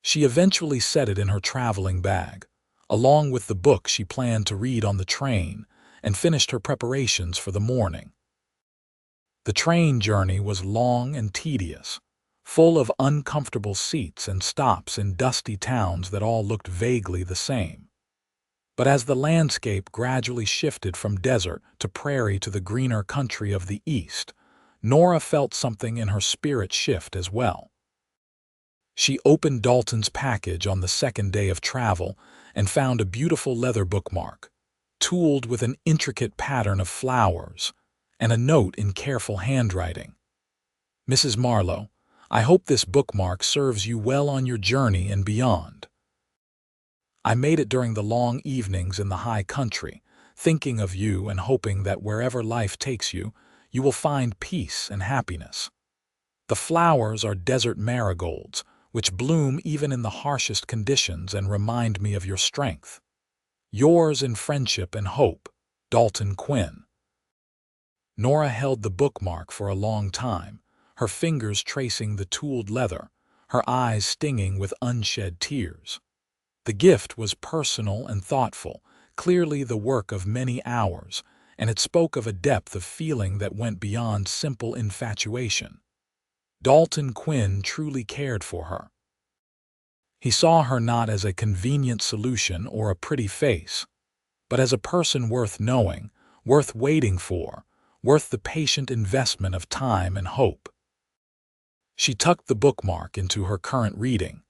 She eventually set it in her traveling bag, along with the book she planned to read on the train, and finished her preparations for the morning. The train journey was long and tedious, full of uncomfortable seats and stops in dusty towns that all looked vaguely the same. But as the landscape gradually shifted from desert to prairie to the greener country of the east, Nora felt something in her spirit shift as well. She opened Dalton's package on the second day of travel and found a beautiful leather bookmark, tooled with an intricate pattern of flowers, and a note in careful handwriting. "Mrs. Marlowe, I hope this bookmark serves you well on your journey and beyond. I made it during the long evenings in the high country, thinking of you and hoping that wherever life takes you, you will find peace and happiness. The flowers are desert marigolds, which bloom even in the harshest conditions and remind me of your strength. Yours in friendship and hope, Dalton Quinn." Nora held the bookmark for a long time, her fingers tracing the tooled leather, her eyes stinging with unshed tears. The gift was personal and thoughtful, clearly the work of many hours, and it spoke of a depth of feeling that went beyond simple infatuation. Dalton Quinn truly cared for her. He saw her not as a convenient solution or a pretty face, but as a person worth knowing, worth waiting for, worth the patient investment of time and hope. She tucked the bookmark into her current reading,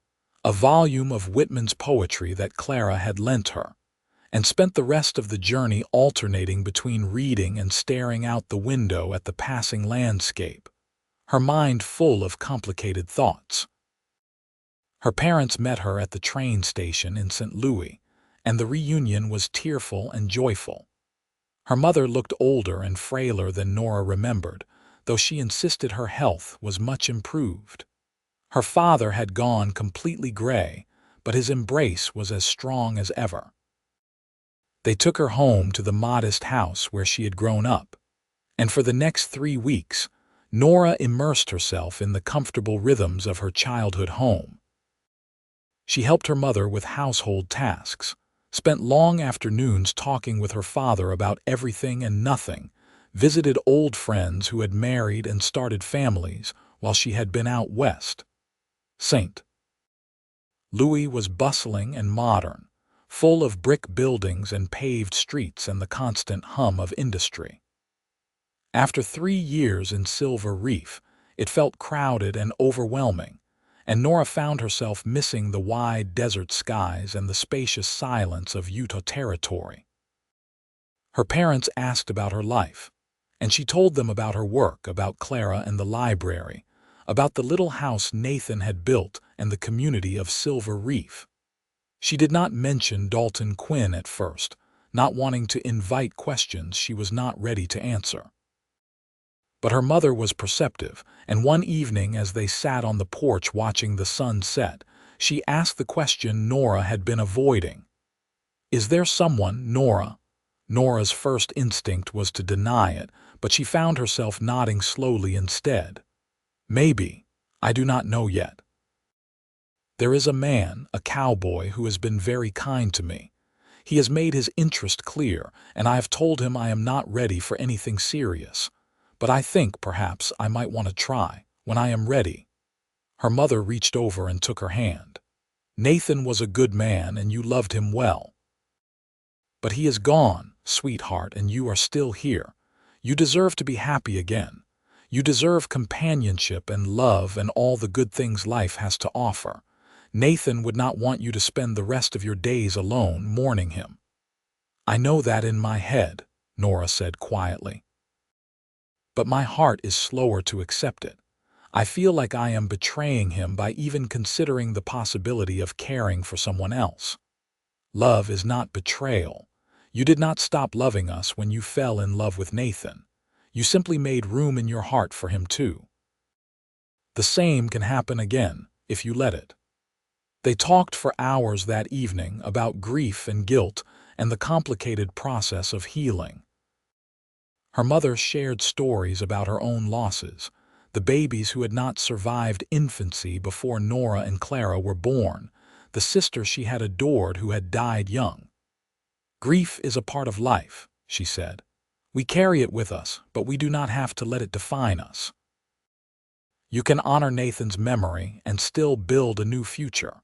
a volume of Whitman's poetry that Clara had lent her, and spent the rest of the journey alternating between reading and staring out the window at the passing landscape, her mind full of complicated thoughts. Her parents met her at the train station in St. Louis, and the reunion was tearful and joyful. Her mother looked older and frailer than Nora remembered, though she insisted her health was much improved. Her father had gone completely gray, but his embrace was as strong as ever. They took her home to the modest house where she had grown up, and for the next 3 weeks, Nora immersed herself in the comfortable rhythms of her childhood home. She helped her mother with household tasks, spent long afternoons talking with her father about everything and nothing, visited old friends who had married and started families while she had been out west. St. Louis was bustling and modern, full of brick buildings and paved streets and the constant hum of industry. After 3 years in Silver Reef, it felt crowded and overwhelming, and Nora found herself missing the wide desert skies and the spacious silence of Utah Territory. Her parents asked about her life, and she told them about her work, about Clara and the library, about the little house Nathan had built and the community of Silver Reef. She did not mention Dalton Quinn at first, not wanting to invite questions she was not ready to answer. But her mother was perceptive, and one evening as they sat on the porch watching the sun set, she asked the question Nora had been avoiding. "Is there someone, Nora?" Nora's first instinct was to deny it, but she found herself nodding slowly instead. "Maybe. I do not know yet. There is a man, a cowboy, who has been very kind to me. He has made his interest clear, and I have told him I am not ready for anything serious. But I think, perhaps, I might want to try, when I am ready." Her mother reached over and took her hand. "Nathan was a good man, and you loved him well. But he is gone, sweetheart, and you are still here. You deserve to be happy again. You deserve companionship and love and all the good things life has to offer. Nathan would not want you to spend the rest of your days alone mourning him." "I know that in my head," Nora said quietly. "But my heart is slower to accept it. I feel like I am betraying him by even considering the possibility of caring for someone else. Love is not betrayal. You did not stop loving us when you fell in love with Nathan. You simply made room in your heart for him too. The same can happen again, if you let it." They talked for hours that evening about grief and guilt and the complicated process of healing. Her mother shared stories about her own losses, the babies who had not survived infancy before Nora and Clara were born, the sister she had adored who had died young. "Grief is a part of life," she said. "We carry it with us, but we do not have to let it define us. You can honor Nathan's memory and still build a new future.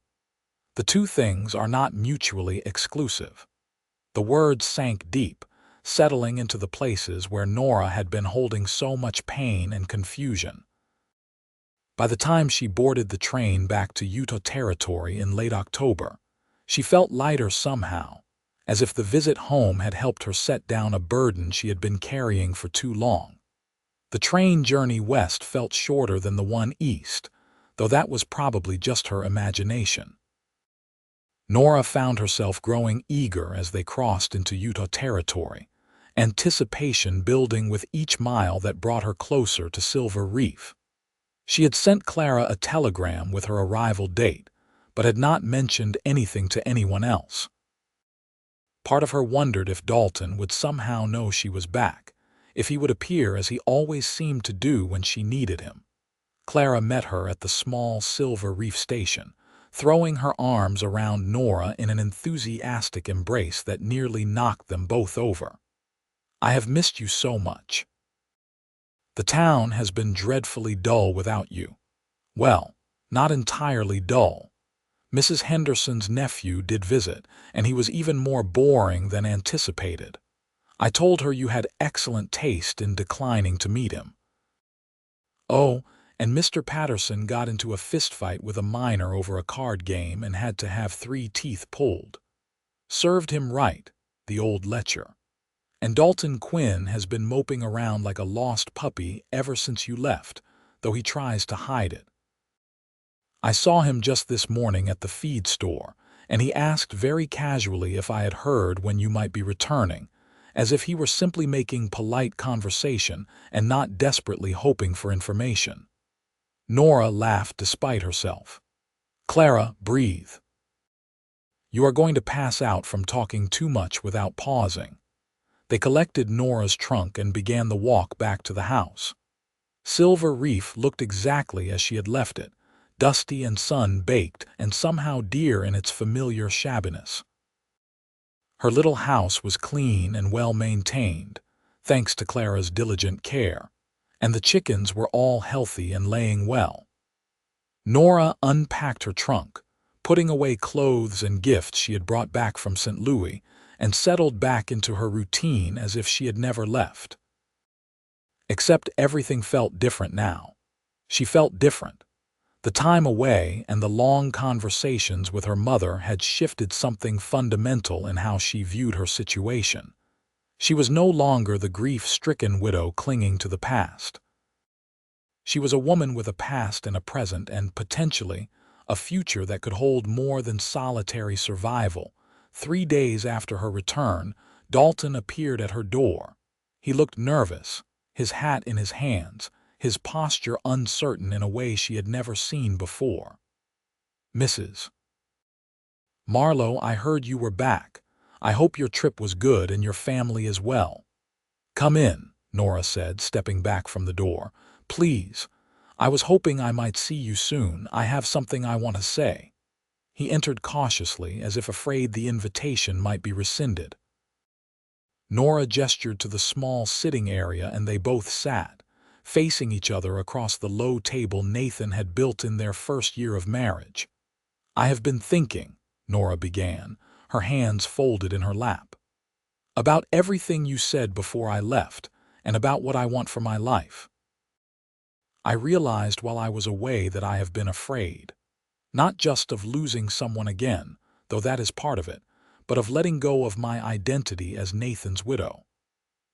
The two things are not mutually exclusive." The words sank deep, settling into the places where Nora had been holding so much pain and confusion. By the time she boarded the train back to Utah Territory in late October, she felt lighter somehow, as if the visit home had helped her set down a burden she had been carrying for too long. The train journey west felt shorter than the one east, though that was probably just her imagination. Nora found herself growing eager as they crossed into Utah Territory, anticipation building with each mile that brought her closer to Silver Reef. She had sent Clara a telegram with her arrival date, but had not mentioned anything to anyone else. Part of her wondered if Dalton would somehow know she was back, if he would appear as he always seemed to do when she needed him. Clara met her at the small Silver Reef station, throwing her arms around Nora in an enthusiastic embrace that nearly knocked them both over. "I have missed you so much. The town has been dreadfully dull without you." "Well, not entirely dull. Mrs. Henderson's nephew did visit, and he was even more boring than anticipated. I told her you had excellent taste in declining to meet him." "Oh, and Mr. Patterson got into a fistfight with a miner over a card game and had to have 3 teeth pulled. Served him right, the old lecher. And Dalton Quinn has been moping around like a lost puppy ever since you left, though he tries to hide it. I saw him just this morning at the feed store, and he asked very casually if I had heard when you might be returning, as if he were simply making polite conversation and not desperately hoping for information." Nora laughed despite herself. "Clara, breathe. You are going to pass out from talking too much without pausing." They collected Nora's trunk and began the walk back to the house. Silver Reef looked exactly as she had left it, dusty and sun-baked and somehow dear in its familiar shabbiness. Her little house was clean and well-maintained, thanks to Clara's diligent care, and the chickens were all healthy and laying well. Nora unpacked her trunk, putting away clothes and gifts she had brought back from St. Louis, and settled back into her routine as if she had never left. Except everything felt different now. She felt different. The time away and the long conversations with her mother had shifted something fundamental in how she viewed her situation. She was no longer the grief-stricken widow clinging to the past. She was a woman with a past and a present and, potentially, a future that could hold more than solitary survival. 3 days after her return, Dalton appeared at her door. He looked nervous, his hat in his hands, his posture uncertain in a way she had never seen before. "Mrs. Marlowe, I heard you were back. I hope your trip was good and your family as well." "Come in," Nora said, stepping back from the door. "Please. I was hoping I might see you soon. I have something I want to say." He entered cautiously, as if afraid the invitation might be rescinded. Nora gestured to the small sitting area and they both sat, facing each other across the low table Nathan had built in their first year of marriage. "I have been thinking," Nora began, her hands folded in her lap, "about everything you said before I left and about what I want for my life. I realized while I was away that I have been afraid, not just of losing someone again, though that is part of it, but of letting go of my identity as Nathan's widow.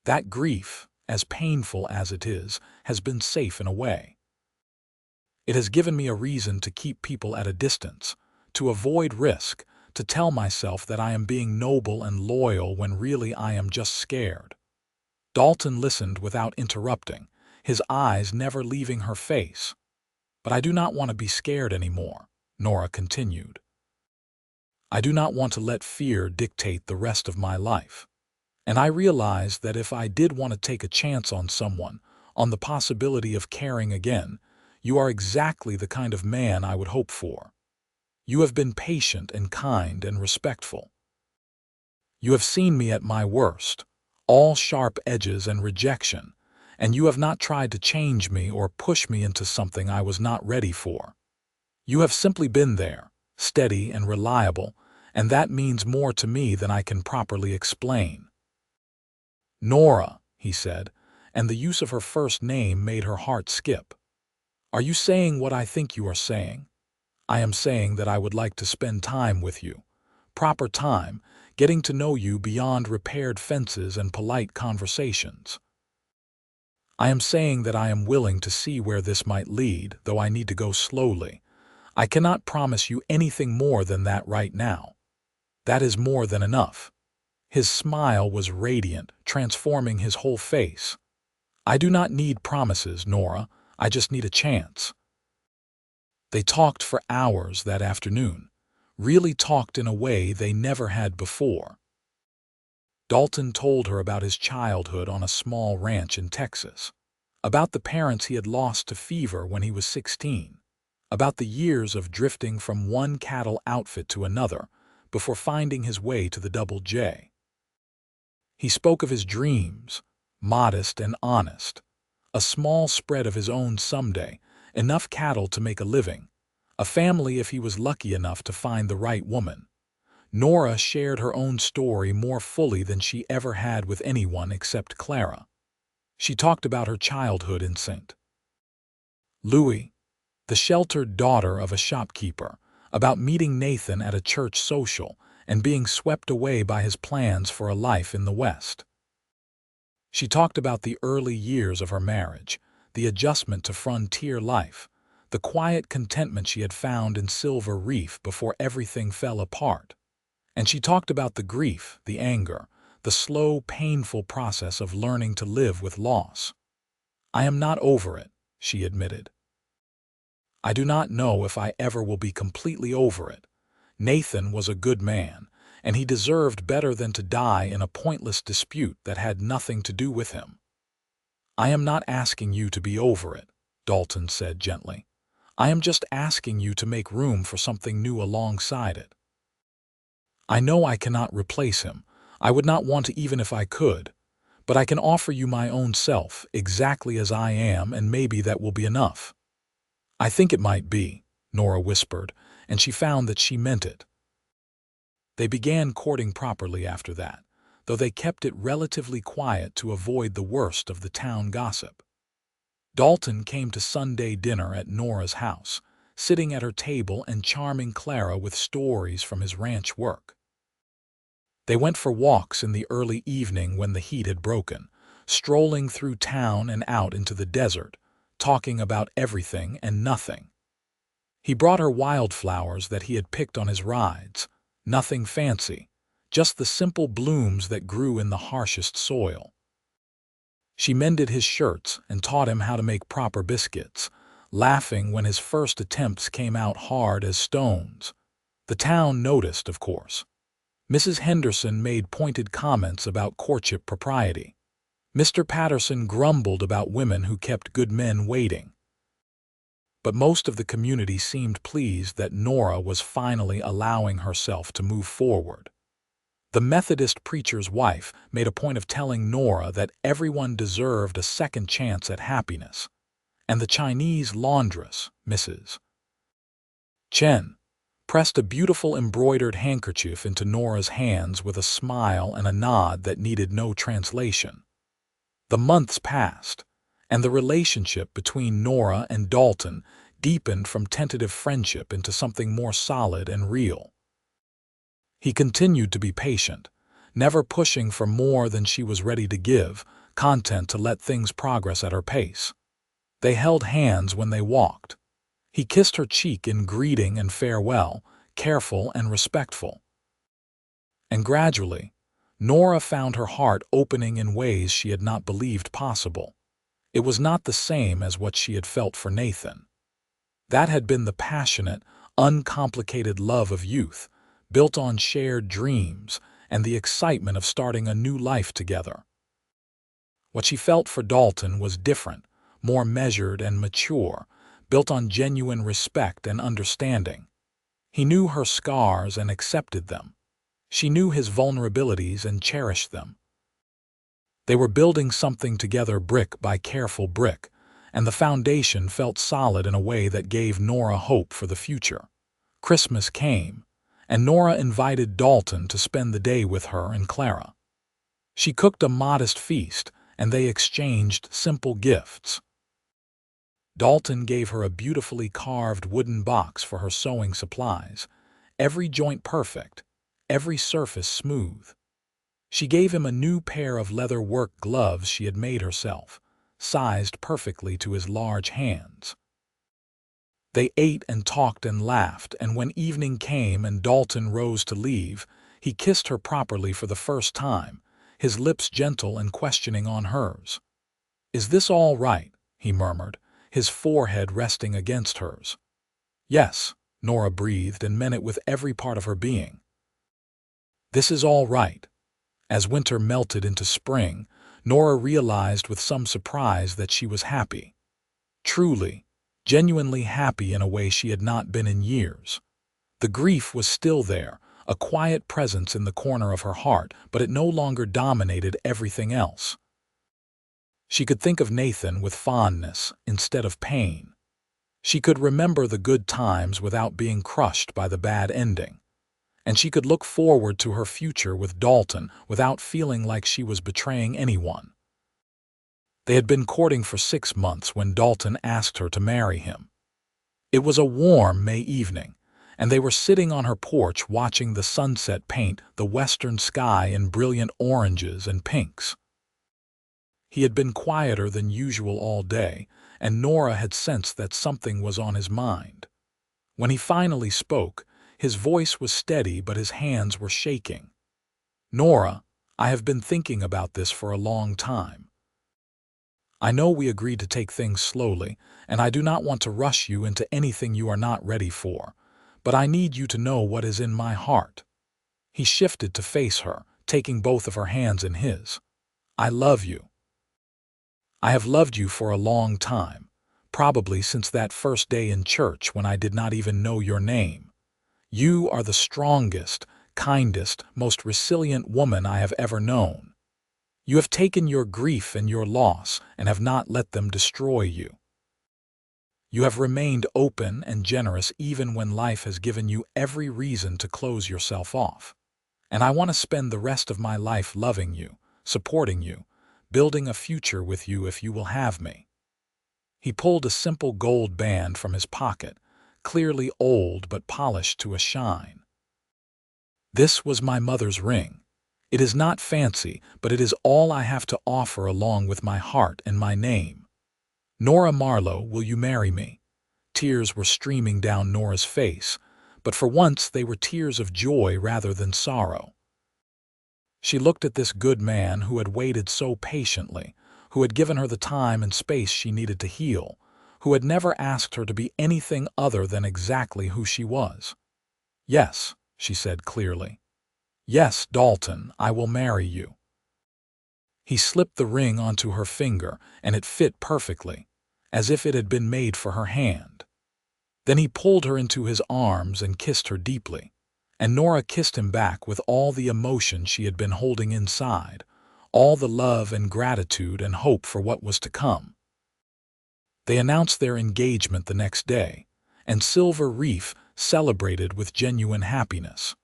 That grief, as painful as it is, has been safe in a way. It has given me a reason to keep people at a distance, to avoid risk, to tell myself that I am being noble and loyal when really I am just scared." Dalton listened without interrupting, his eyes never leaving her face. "But I do not want to be scared anymore," Nora continued. "I do not want to let fear dictate the rest of my life. And I realized that if I did want to take a chance on someone, on the possibility of caring again, you are exactly the kind of man I would hope for. You have been patient and kind and respectful. You have seen me at my worst, all sharp edges and rejection, and you have not tried to change me or push me into something I was not ready for. You have simply been there, steady and reliable, and that means more to me than I can properly explain." "Nora," he said, and the use of her first name made her heart skip. "Are you saying what I think you are saying? I am saying that I would like to spend time with you. Proper time, getting to know you beyond repaired fences and polite conversations. I am saying that I am willing to see where this might lead, though I need to go slowly. I cannot promise you anything more than that right now. That is more than enough." His smile was radiant, transforming his whole face. "I do not need promises, Nora. I just need a chance." They talked for hours that afternoon, really talked in a way they never had before. Dalton told her about his childhood on a small ranch in Texas, about the parents he had lost to fever when he was 16, about the years of drifting from one cattle outfit to another before finding his way to the Double J. He spoke of his dreams, modest and honest, a small spread of his own someday, enough cattle to make a living, a family if he was lucky enough to find the right woman. Nora shared her own story more fully than she ever had with anyone except Clara. She talked about her childhood in St. Louis, the sheltered daughter of a shopkeeper, about meeting Nathan at a church social and being swept away by his plans for a life in the West. She talked about the early years of her marriage, the adjustment to frontier life, the quiet contentment she had found in Silver Reef before everything fell apart. And she talked about the grief, the anger, the slow, painful process of learning to live with loss. "I am not over it," she admitted. "I do not know if I ever will be completely over it. Nathan was a good man, and he deserved better than to die in a pointless dispute that had nothing to do with him. "I am not asking you to be over it," Dalton said gently. "I am just asking you to make room for something new alongside it. I know I cannot replace him. I would not want to even if I could. But I can offer you my own self, exactly as I am, and maybe that will be enough." "I think it might be," Nora whispered, and she found that she meant it. They began courting properly after that, though they kept it relatively quiet to avoid the worst of the town gossip. Dalton came to Sunday dinner at Nora's house, sitting at her table and charming Clara with stories from his ranch work. They went for walks in the early evening when the heat had broken, strolling through town and out into the desert, talking about everything and nothing. He brought her wildflowers that he had picked on his rides, nothing fancy, just the simple blooms that grew in the harshest soil. She mended his shirts and taught him how to make proper biscuits, laughing when his first attempts came out hard as stones. The town noticed, of course. Mrs. Henderson made pointed comments about courtship propriety. Mr. Patterson grumbled about women who kept good men waiting. But most of the community seemed pleased that Nora was finally allowing herself to move forward. The Methodist preacher's wife made a point of telling Nora that everyone deserved a second chance at happiness, and the Chinese laundress, Mrs. Chen, pressed a beautiful embroidered handkerchief into Nora's hands with a smile and a nod that needed no translation. The months passed, and the relationship between Nora and Dalton deepened from tentative friendship into something more solid and real. He continued to be patient, never pushing for more than she was ready to give, content to let things progress at her pace. They held hands when they walked. He kissed her cheek in greeting and farewell, careful and respectful. And gradually, Nora found her heart opening in ways she had not believed possible. It was not the same as what she had felt for Nathan. That had been the passionate, uncomplicated love of youth, built on shared dreams and the excitement of starting a new life together. What she felt for Dalton was different, more measured and mature, built on genuine respect and understanding. He knew her scars and accepted them. She knew his vulnerabilities and cherished them. They were building something together brick by careful brick, and the foundation felt solid in a way that gave Nora hope for the future. Christmas came, and Nora invited Dalton to spend the day with her and Clara. She cooked a modest feast, and they exchanged simple gifts. Dalton gave her a beautifully carved wooden box for her sewing supplies, every joint perfect, every surface smooth. She gave him a new pair of leather work gloves she had made herself, sized perfectly to his large hands. They ate and talked and laughed, and when evening came and Dalton rose to leave, he kissed her properly for the first time, his lips gentle and questioning on hers. "Is this all right?" he murmured, his forehead resting against hers. "Yes," Nora breathed and meant it with every part of her being. "This is all right." As winter melted into spring, Nora realized with some surprise that she was happy. Truly, genuinely happy in a way she had not been in years. The grief was still there, a quiet presence in the corner of her heart, but it no longer dominated everything else. She could think of Nathan with fondness instead of pain. She could remember the good times without being crushed by the bad ending. And she could look forward to her future with Dalton without feeling like she was betraying anyone. They had been courting for 6 months when Dalton asked her to marry him. It was a warm May evening, and they were sitting on her porch watching the sunset paint the western sky in brilliant oranges and pinks. He had been quieter than usual all day, and Nora had sensed that something was on his mind. When he finally spoke, his voice was steady but his hands were shaking. "Nora, I have been thinking about this for a long time. I know we agreed to take things slowly, and I do not want to rush you into anything you are not ready for, but I need you to know what is in my heart." He shifted to face her, taking both of her hands in his. "I love you. I have loved you for a long time, probably since that first day in church when I did not even know your name. You are the strongest, kindest, most resilient woman I have ever known. You have taken your grief and your loss and have not let them destroy you. You have remained open and generous even when life has given you every reason to close yourself off. And I want to spend the rest of my life loving you, supporting you, building a future with you if you will have me." He pulled a simple gold band from his pocket, clearly old but polished to a shine. "This was my mother's ring. It is not fancy, but it is all I have to offer along with my heart and my name. Nora Marlowe, will you marry me?" Tears were streaming down Nora's face, but for once they were tears of joy rather than sorrow. She looked at this good man who had waited so patiently, who had given her the time and space she needed to heal, who had never asked her to be anything other than exactly who she was. "Yes," she said clearly. "Yes, Dalton, I will marry you." He slipped the ring onto her finger, and it fit perfectly, as if it had been made for her hand. Then he pulled her into his arms and kissed her deeply, and Nora kissed him back with all the emotion she had been holding inside, all the love and gratitude and hope for what was to come. They announced their engagement the next day, and Silver Reef celebrated with genuine happiness.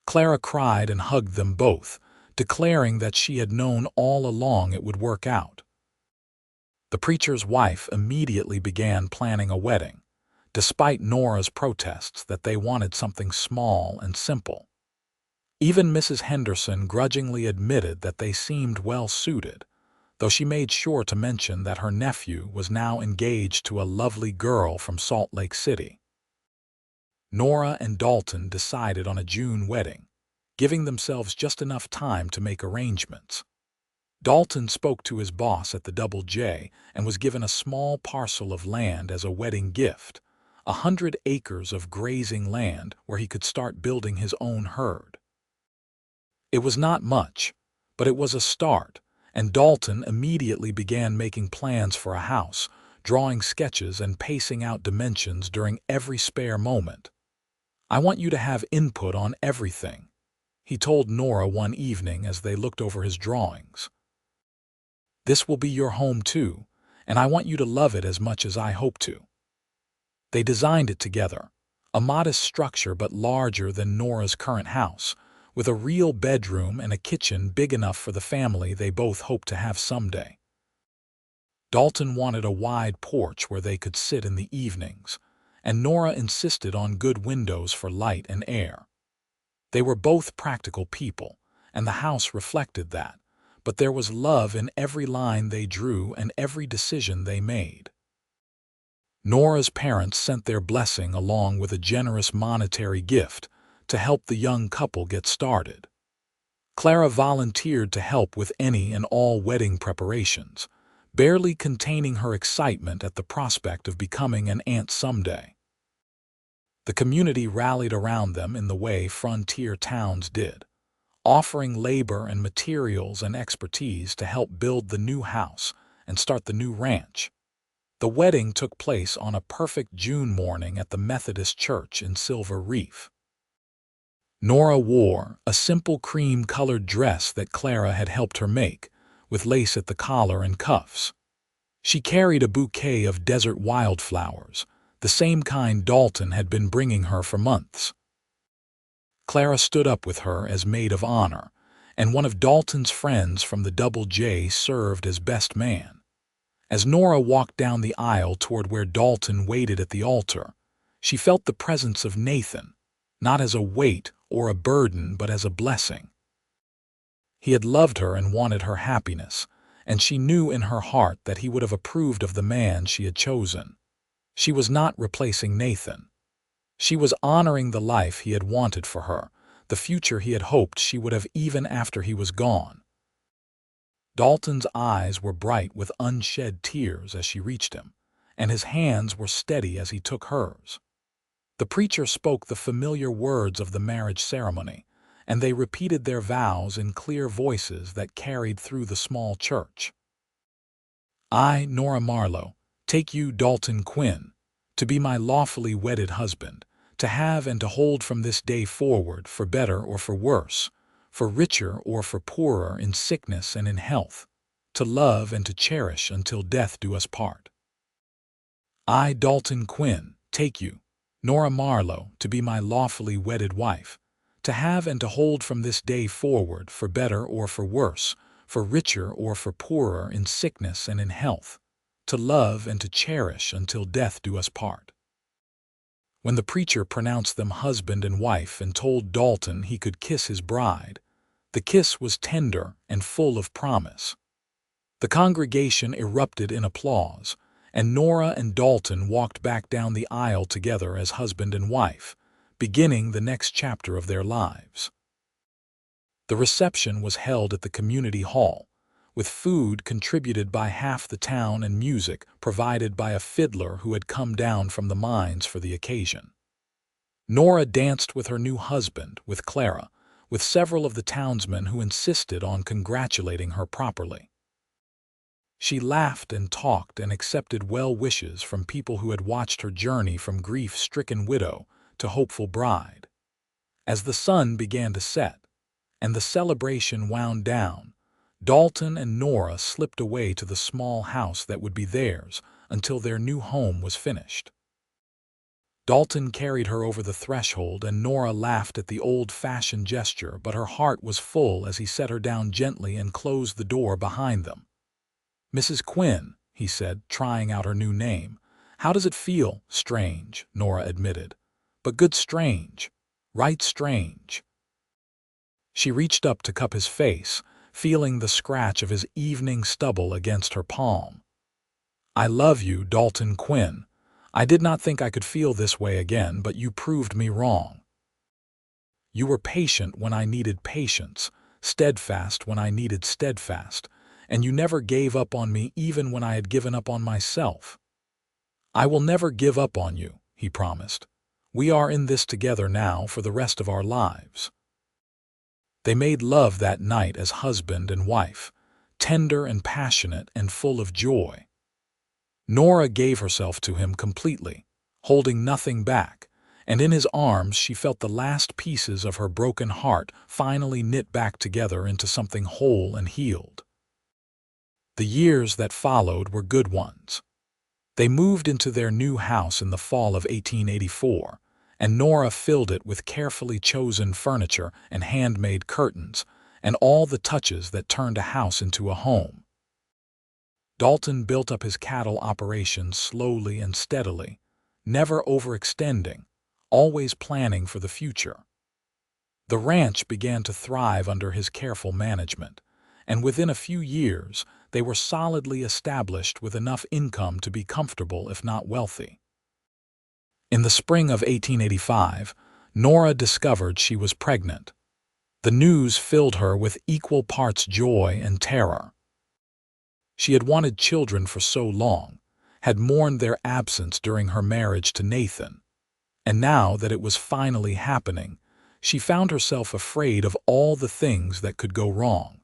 Clara cried and hugged them both, declaring that she had known all along it would work out. The preacher's wife immediately began planning a wedding, despite Nora's protests that they wanted something small and simple. Even Mrs. Henderson grudgingly admitted that they seemed well suited, though she made sure to mention that her nephew was now engaged to a lovely girl from Salt Lake City. Nora and Dalton decided on a June wedding, giving themselves just enough time to make arrangements. Dalton spoke to his boss at the Double J and was given a small parcel of land as a wedding gift, 100 acres of grazing land where he could start building his own herd. It was not much, but it was a start, and Dalton immediately began making plans for a house, drawing sketches and pacing out dimensions during every spare moment. "I want you to have input on everything," he told Nora one evening as they looked over his drawings. "This will be your home too, and I want you to love it as much as I hope to." They designed it together, a modest structure but larger than Nora's current house, with a real bedroom and a kitchen big enough for the family they both hoped to have someday. Dalton wanted a wide porch where they could sit in the evenings, and Nora insisted on good windows for light and air. They were both practical people, and the house reflected that, but there was love in every line they drew and every decision they made. Nora's parents sent their blessing along with a generous monetary gift to help the young couple get started. Clara volunteered to help with any and all wedding preparations, barely containing her excitement at the prospect of becoming an aunt someday. The community rallied around them in the way frontier towns did, offering labor and materials and expertise to help build the new house and start the new ranch. The wedding took place on a perfect June morning at the Methodist Church in Silver Reef. Nora wore a simple cream-colored dress that Clara had helped her make, with lace at the collar and cuffs. She carried a bouquet of desert wildflowers, the same kind Dalton had been bringing her for months. Clara stood up with her as maid of honor, and one of Dalton's friends from the Double J served as best man. As Nora walked down the aisle toward where Dalton waited at the altar, she felt the presence of Nathan, not as a weight or a burden but as a blessing. He had loved her and wanted her happiness, and she knew in her heart that he would have approved of the man she had chosen. She was not replacing Nathan. She was honoring the life he had wanted for her, the future he had hoped she would have even after he was gone. Dalton's eyes were bright with unshed tears as she reached him, and his hands were steady as he took hers. The preacher spoke the familiar words of the marriage ceremony, and they repeated their vows in clear voices that carried through the small church. I, Nora Marlowe, take you, Dalton Quinn, to be my lawfully wedded husband, to have and to hold from this day forward, for better or for worse, for richer or for poorer, in sickness and in health, to love and to cherish until death do us part. I, Dalton Quinn, take you, Nora Marlowe, to be my lawfully wedded wife, to have and to hold from this day forward, for better or for worse, for richer or for poorer, in sickness and in health, to love and to cherish until death do us part. When the preacher pronounced them husband and wife and told Dalton he could kiss his bride, the kiss was tender and full of promise. The congregation erupted in applause, and Nora and Dalton walked back down the aisle together as husband and wife, beginning the next chapter of their lives. The reception was held at the community hall, with food contributed by half the town and music provided by a fiddler who had come down from the mines for the occasion. Nora danced with her new husband, with Clara, with several of the townsmen who insisted on congratulating her properly. She laughed and talked and accepted well wishes from people who had watched her journey from grief-stricken widow to hopeful bride. As the sun began to set, and the celebration wound down, Dalton and Nora slipped away to the small house that would be theirs until their new home was finished. Dalton carried her over the threshold, and Nora laughed at the old-fashioned gesture, but her heart was full as he set her down gently and closed the door behind them. "Mrs. Quinn," he said, trying out her new name. "How does it feel?" "Strange," Nora admitted. "But good strange. Right strange." She reached up to cup his face, feeling the scratch of his evening stubble against her palm. "I love you, Dalton Quinn. I did not think I could feel this way again, but you proved me wrong. You were patient when I needed patience, steadfast when I needed steadfast, and you never gave up on me even when I had given up on myself. I will never give up on you," he promised. "We are in this together now for the rest of our lives." They made love that night as husband and wife, tender and passionate and full of joy. Nora gave herself to him completely, holding nothing back, and in his arms she felt the last pieces of her broken heart finally knit back together into something whole and healed. The years that followed were good ones. They moved into their new house in the fall of 1884, and Nora filled it with carefully chosen furniture and handmade curtains, and all the touches that turned a house into a home. Dalton built up his cattle operations slowly and steadily, never overextending, always planning for the future. The ranch began to thrive under his careful management, and within a few years they were solidly established with enough income to be comfortable if not wealthy. In the spring of 1885, Nora discovered she was pregnant. The news filled her with equal parts joy and terror. She had wanted children for so long, had mourned their absence during her marriage to Nathan, and now that it was finally happening, she found herself afraid of all the things that could go wrong.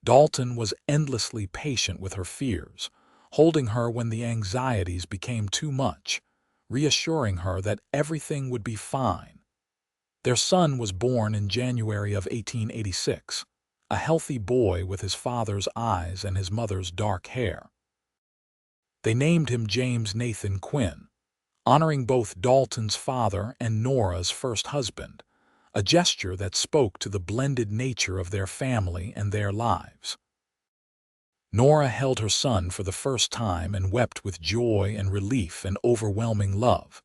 Dalton was endlessly patient with her fears, holding her when the anxieties became too much, reassuring her that everything would be fine. Their son was born in January of 1886, a healthy boy with his father's eyes and his mother's dark hair. They named him James Nathan Quinn, honoring both Dalton's father and Nora's first husband, a gesture that spoke to the blended nature of their family and their lives. Nora held her son for the first time and wept with joy and relief and overwhelming love,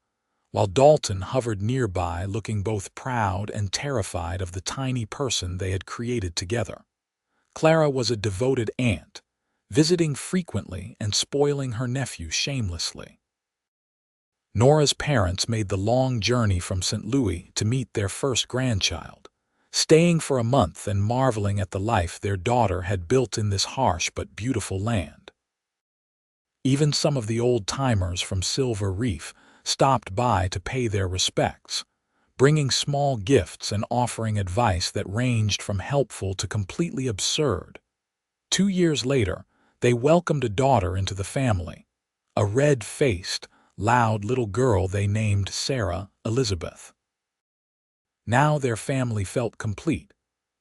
while Dalton hovered nearby looking both proud and terrified of the tiny person they had created together. Clara was a devoted aunt, visiting frequently and spoiling her nephew shamelessly. Nora's parents made the long journey from St. Louis to meet their first grandchild, staying for a month and marveling at the life their daughter had built in this harsh but beautiful land. Even some of the old-timers from Silver Reef stopped by to pay their respects, bringing small gifts and offering advice that ranged from helpful to completely absurd. 2 years later, they welcomed a daughter into the family, a red-faced, loud little girl they named Sarah Elizabeth. Now their family felt complete,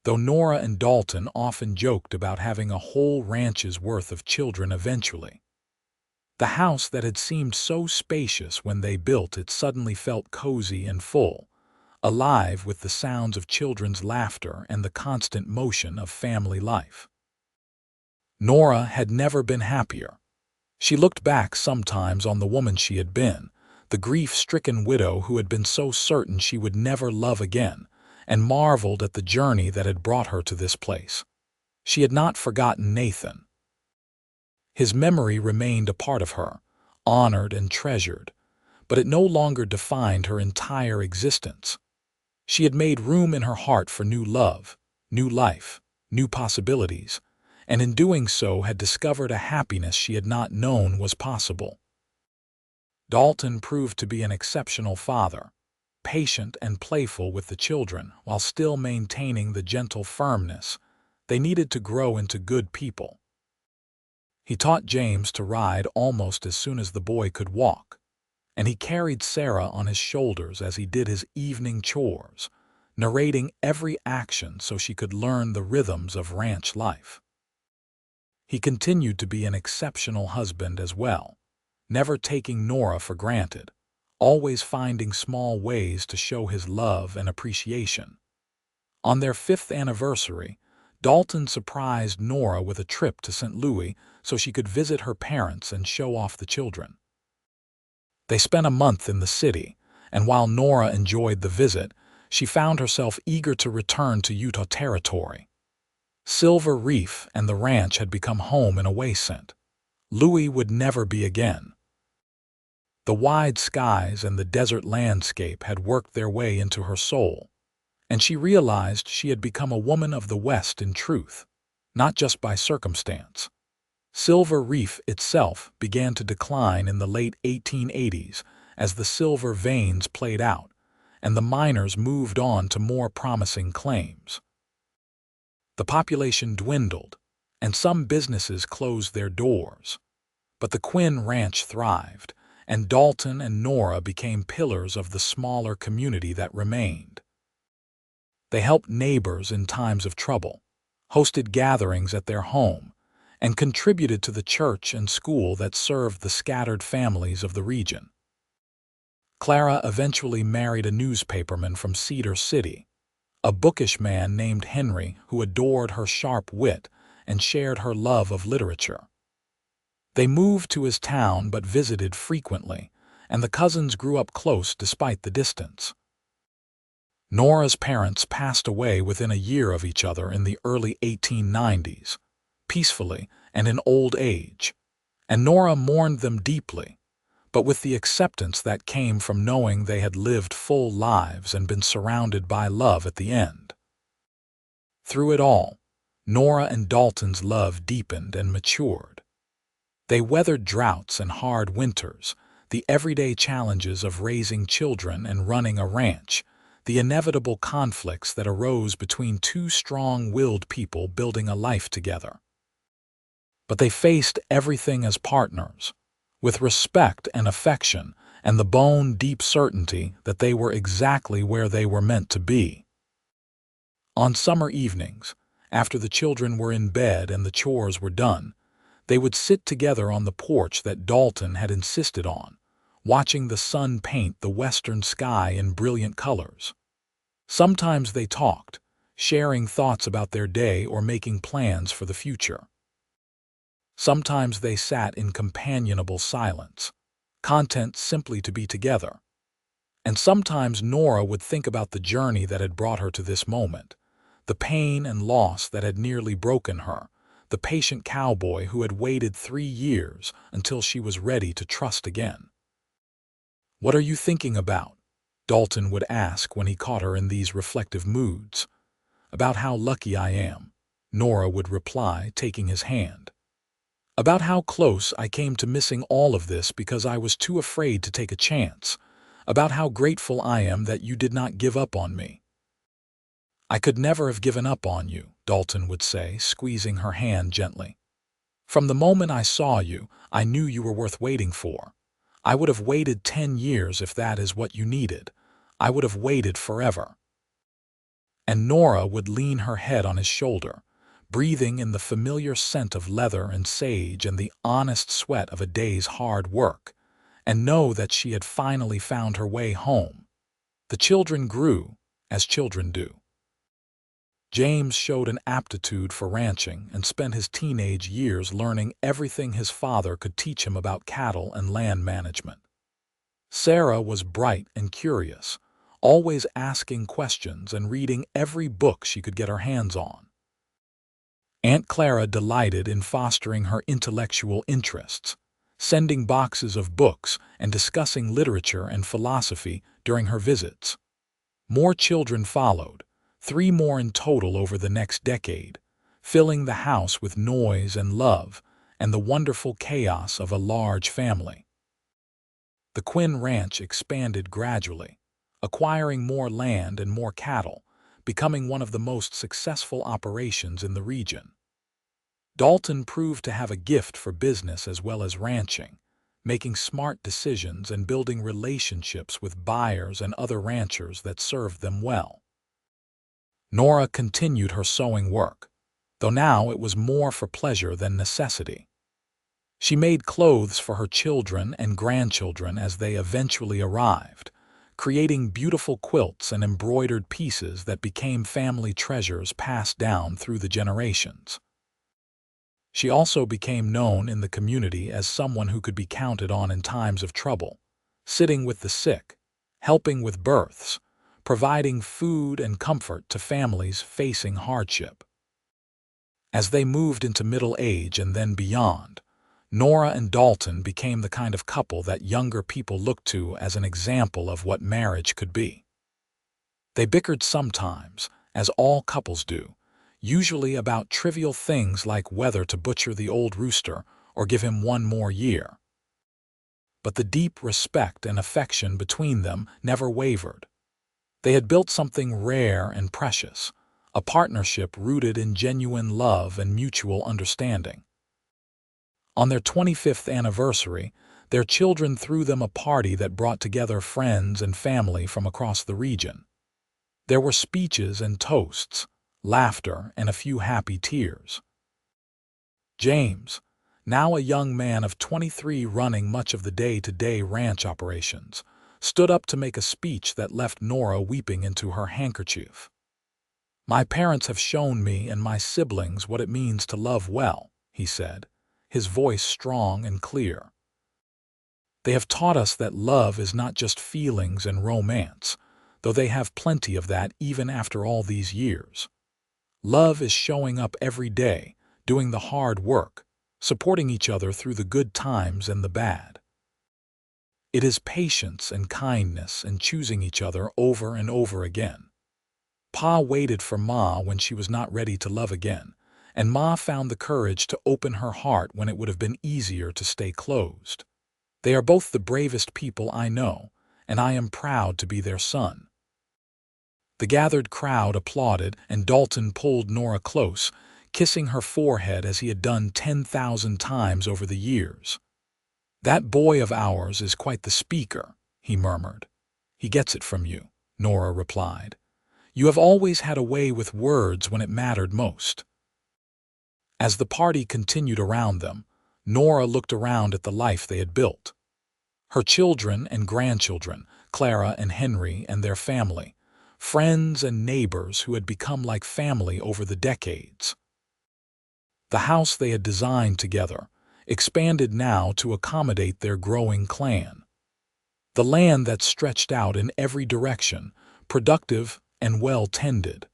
though Nora and Dalton often joked about having a whole ranch's worth of children eventually. The house that had seemed so spacious when they built it suddenly felt cozy and full, alive with the sounds of children's laughter and the constant motion of family life. Nora had never been happier. She looked back sometimes on the woman she had been, the grief-stricken widow who had been so certain she would never love again, and marveled at the journey that had brought her to this place. She had not forgotten Nathan. His memory remained a part of her, honored and treasured, but it no longer defined her entire existence. She had made room in her heart for new love, new life, new possibilities, and in doing so had discovered a happiness she had not known was possible. Dalton proved to be an exceptional father, patient and playful with the children while still maintaining the gentle firmness they needed to grow into good people. He taught James to ride almost as soon as the boy could walk, and he carried Sarah on his shoulders as he did his evening chores, narrating every action so she could learn the rhythms of ranch life. He continued to be an exceptional husband as well, never taking Nora for granted, always finding small ways to show his love and appreciation. On their 5th anniversary, Dalton surprised Nora with a trip to St. Louis so she could visit her parents and show off the children. They spent a month in the city, and while Nora enjoyed the visit, she found herself eager to return to Utah Territory. Silver Reef and the ranch had become home in a way. St. Louis would never be again. The wide skies and the desert landscape had worked their way into her soul, and she realized she had become a woman of the West in truth, not just by circumstance. Silver Reef itself began to decline in the late 1880s as the silver veins played out, and the miners moved on to more promising claims. The population dwindled, and some businesses closed their doors. But the Quinn Ranch thrived, and Dalton and Nora became pillars of the smaller community that remained. They helped neighbors in times of trouble, hosted gatherings at their home, and contributed to the church and school that served the scattered families of the region. Clara eventually married a newspaperman from Cedar City, a bookish man named Henry who adored her sharp wit and shared her love of literature. They moved to his town but visited frequently, and the cousins grew up close despite the distance. Nora's parents passed away within a year of each other in the early 1890s, peacefully and in old age, and Nora mourned them deeply, but with the acceptance that came from knowing they had lived full lives and been surrounded by love at the end. Through it all, Nora and Dalton's love deepened and matured. They weathered droughts and hard winters, the everyday challenges of raising children and running a ranch, the inevitable conflicts that arose between two strong-willed people building a life together. But they faced everything as partners, with respect and affection and the bone-deep certainty that they were exactly where they were meant to be. On summer evenings, after the children were in bed and the chores were done, they would sit together on the porch that Dalton had insisted on, watching the sun paint the western sky in brilliant colors. Sometimes they talked, sharing thoughts about their day or making plans for the future. Sometimes they sat in companionable silence, content simply to be together. And sometimes Nora would think about the journey that had brought her to this moment, the pain and loss that had nearly broken her, the patient cowboy who had waited 3 years until she was ready to trust again. "What are you thinking about?" Dalton would ask when he caught her in these reflective moods. "About how lucky I am," Nora would reply, taking his hand. About how close I came to missing all of this because I was too afraid to take a chance. About how grateful I am that you did not give up on me. I could never have given up on you, Dalton would say, squeezing her hand gently. From the moment I saw you, I knew you were worth waiting for. I would have waited 10 years if that is what you needed. I would have waited forever. And Nora would lean her head on his shoulder, breathing in the familiar scent of leather and sage and the honest sweat of a day's hard work, and know that she had finally found her way home. The children grew, as children do. James showed an aptitude for ranching and spent his teenage years learning everything his father could teach him about cattle and land management. Sarah was bright and curious, always asking questions and reading every book she could get her hands on. Aunt Clara delighted in fostering her intellectual interests, sending boxes of books and discussing literature and philosophy during her visits. More children followed, 3 more in total over the next decade, filling the house with noise and love and the wonderful chaos of a large family. The Quinn Ranch expanded gradually, acquiring more land and more cattle, becoming one of the most successful operations in the region. Dalton proved to have a gift for business as well as ranching, making smart decisions and building relationships with buyers and other ranchers that served them well. Nora continued her sewing work, though now it was more for pleasure than necessity. She made clothes for her children and grandchildren as they eventually arrived, creating beautiful quilts and embroidered pieces that became family treasures passed down through the generations. She also became known in the community as someone who could be counted on in times of trouble, sitting with the sick, helping with births, providing food and comfort to families facing hardship. As they moved into middle age and then beyond, Nora and Dalton became the kind of couple that younger people looked to as an example of what marriage could be. They bickered sometimes, as all couples do, usually about trivial things like whether to butcher the old rooster or give him 1 more year. But the deep respect and affection between them never wavered. They had built something rare and precious, a partnership rooted in genuine love and mutual understanding. On their 25th anniversary, their children threw them a party that brought together friends and family from across the region. There were speeches and toasts, laughter, and a few happy tears. James, now a young man of 23 running much of the day-to-day ranch operations, stood up to make a speech that left Nora weeping into her handkerchief. "My parents have shown me and my siblings what it means to love well," he said, his voice strong and clear. "They have taught us that love is not just feelings and romance, though they have plenty of that even after all these years. Love is showing up every day, doing the hard work, supporting each other through the good times and the bad. It is patience and kindness and choosing each other over and over again. Pa waited for Ma when she was not ready to love again, and Ma found the courage to open her heart when it would have been easier to stay closed. They are both the bravest people I know, and I am proud to be their son." The gathered crowd applauded, and Dalton pulled Nora close, kissing her forehead as he had done 10,000 times over the years. "That boy of ours is quite the speaker," he murmured. "He gets it from you," Nora replied. "You have always had a way with words when it mattered most." As the party continued around them, Nora looked around at the life they had built. Her children and grandchildren, Clara and Henry and their family, friends and neighbors who had become like family over the decades. The house they had designed together expanded now to accommodate their growing clan. The land that stretched out in every direction, productive and well-tended.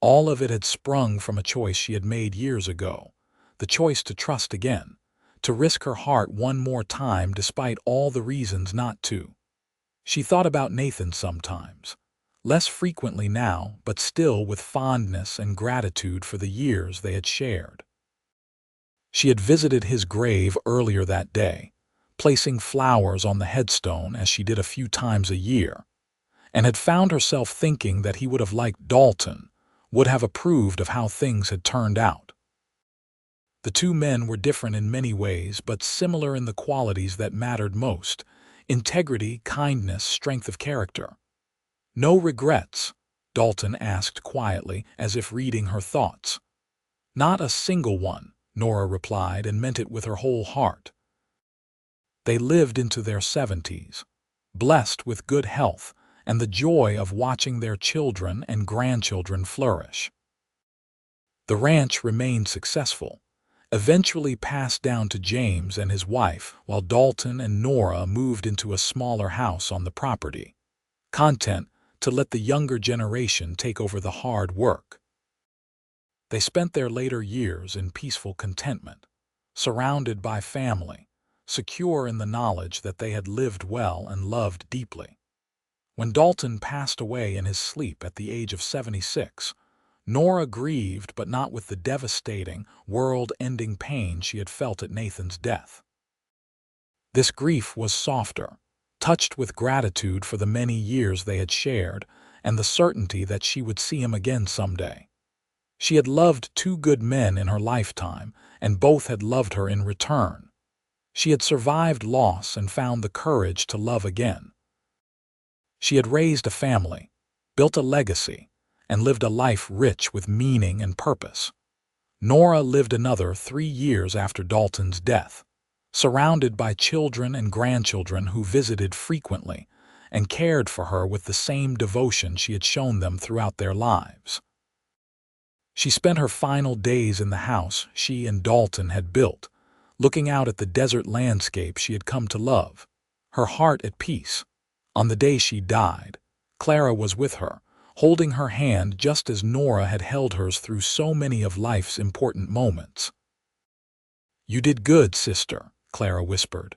All of it had sprung from a choice she had made years ago, the choice to trust again, to risk her heart one more time despite all the reasons not to. She thought about Nathan sometimes, less frequently now, but still with fondness and gratitude for the years they had shared. She had visited his grave earlier that day, placing flowers on the headstone as she did a few times a year, and had found herself thinking that he would have liked Dalton, would have approved of how things had turned out. The two men were different in many ways, but similar in the qualities that mattered most: integrity, kindness, strength of character. "No regrets?" Dalton asked quietly, as if reading her thoughts. "Not a single one," Nora replied, and meant it with her whole heart. They lived into their 70s, blessed with good health and the joy of watching their children and grandchildren flourish. The ranch remained successful, eventually passed down to James and his wife, while Dalton and Nora moved into a smaller house on the property, content to let the younger generation take over the hard work. They spent their later years in peaceful contentment, surrounded by family, secure in the knowledge that they had lived well and loved deeply. When Dalton passed away in his sleep at the age of 76, Nora grieved, but not with the devastating, world-ending pain she had felt at Nathan's death. This grief was softer, touched with gratitude for the many years they had shared and the certainty that she would see him again someday. She had loved two good men in her lifetime, and both had loved her in return. She had survived loss and found the courage to love again. She had raised a family, built a legacy, and lived a life rich with meaning and purpose. Nora lived another 3 years after Dalton's death, surrounded by children and grandchildren who visited frequently and cared for her with the same devotion she had shown them throughout their lives. She spent her final days in the house she and Dalton had built, looking out at the desert landscape she had come to love, her heart at peace. On the day she died, Clara was with her, holding her hand just as Nora had held hers through so many of life's important moments. "You did good, sister," Clara whispered.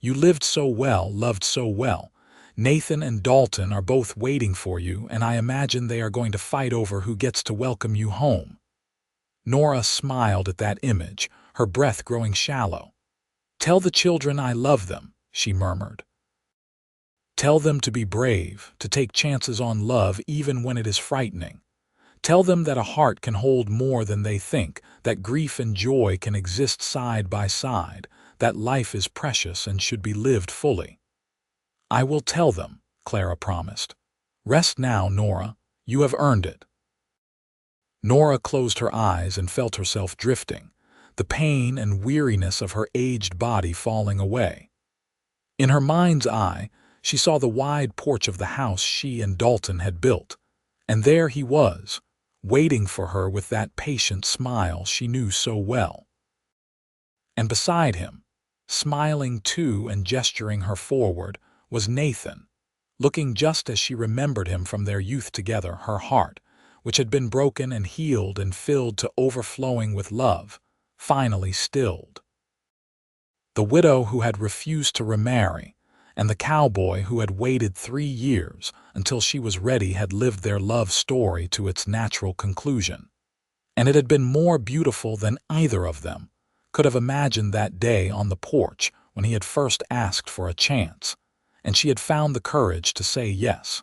"You lived so well, loved so well. Nathan and Dalton are both waiting for you, and I imagine they are going to fight over who gets to welcome you home." Nora smiled at that image, her breath growing shallow. "Tell the children I love them," she murmured. "Tell them to be brave, to take chances on love even when it is frightening. Tell them that a heart can hold more than they think, that grief and joy can exist side by side, that life is precious and should be lived fully." "I will tell them," Clara promised. "Rest now, Nora. You have earned it." Nora closed her eyes and felt herself drifting, the pain and weariness of her aged body falling away. In her mind's eye, she saw the wide porch of the house she and Dalton had built, and there he was, waiting for her with that patient smile she knew so well. And beside him, smiling too and gesturing her forward, was Nathan, looking just as she remembered him from their youth together, her heart, which had been broken and healed and filled to overflowing with love, finally stilled. The widow who had refused to remarry, and the cowboy who had waited 3 years until she was ready had lived their love story to its natural conclusion. And it had been more beautiful than either of them could have imagined that day on the porch when he had first asked for a chance, and she had found the courage to say yes.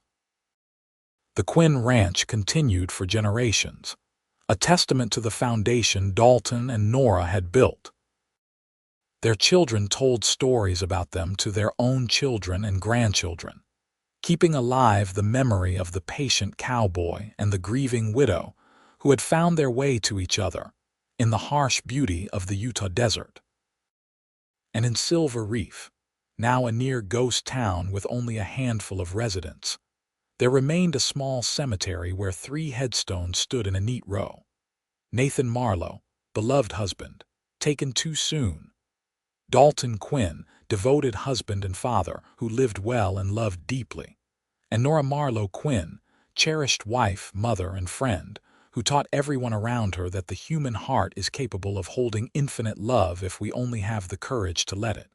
The Quinn Ranch continued for generations, a testament to the foundation Dalton and Nora had built. Their children told stories about them to their own children and grandchildren, keeping alive the memory of the patient cowboy and the grieving widow who had found their way to each other in the harsh beauty of the Utah desert. And in Silver Reef, now a near ghost town with only a handful of residents, there remained a small cemetery where 3 headstones stood in a neat row. Nathan Marlowe, beloved husband, taken too soon. Dalton Quinn, devoted husband and father who lived well and loved deeply. And Nora Marlowe Quinn, cherished wife, mother, and friend, who taught everyone around her that the human heart is capable of holding infinite love if we only have the courage to let it.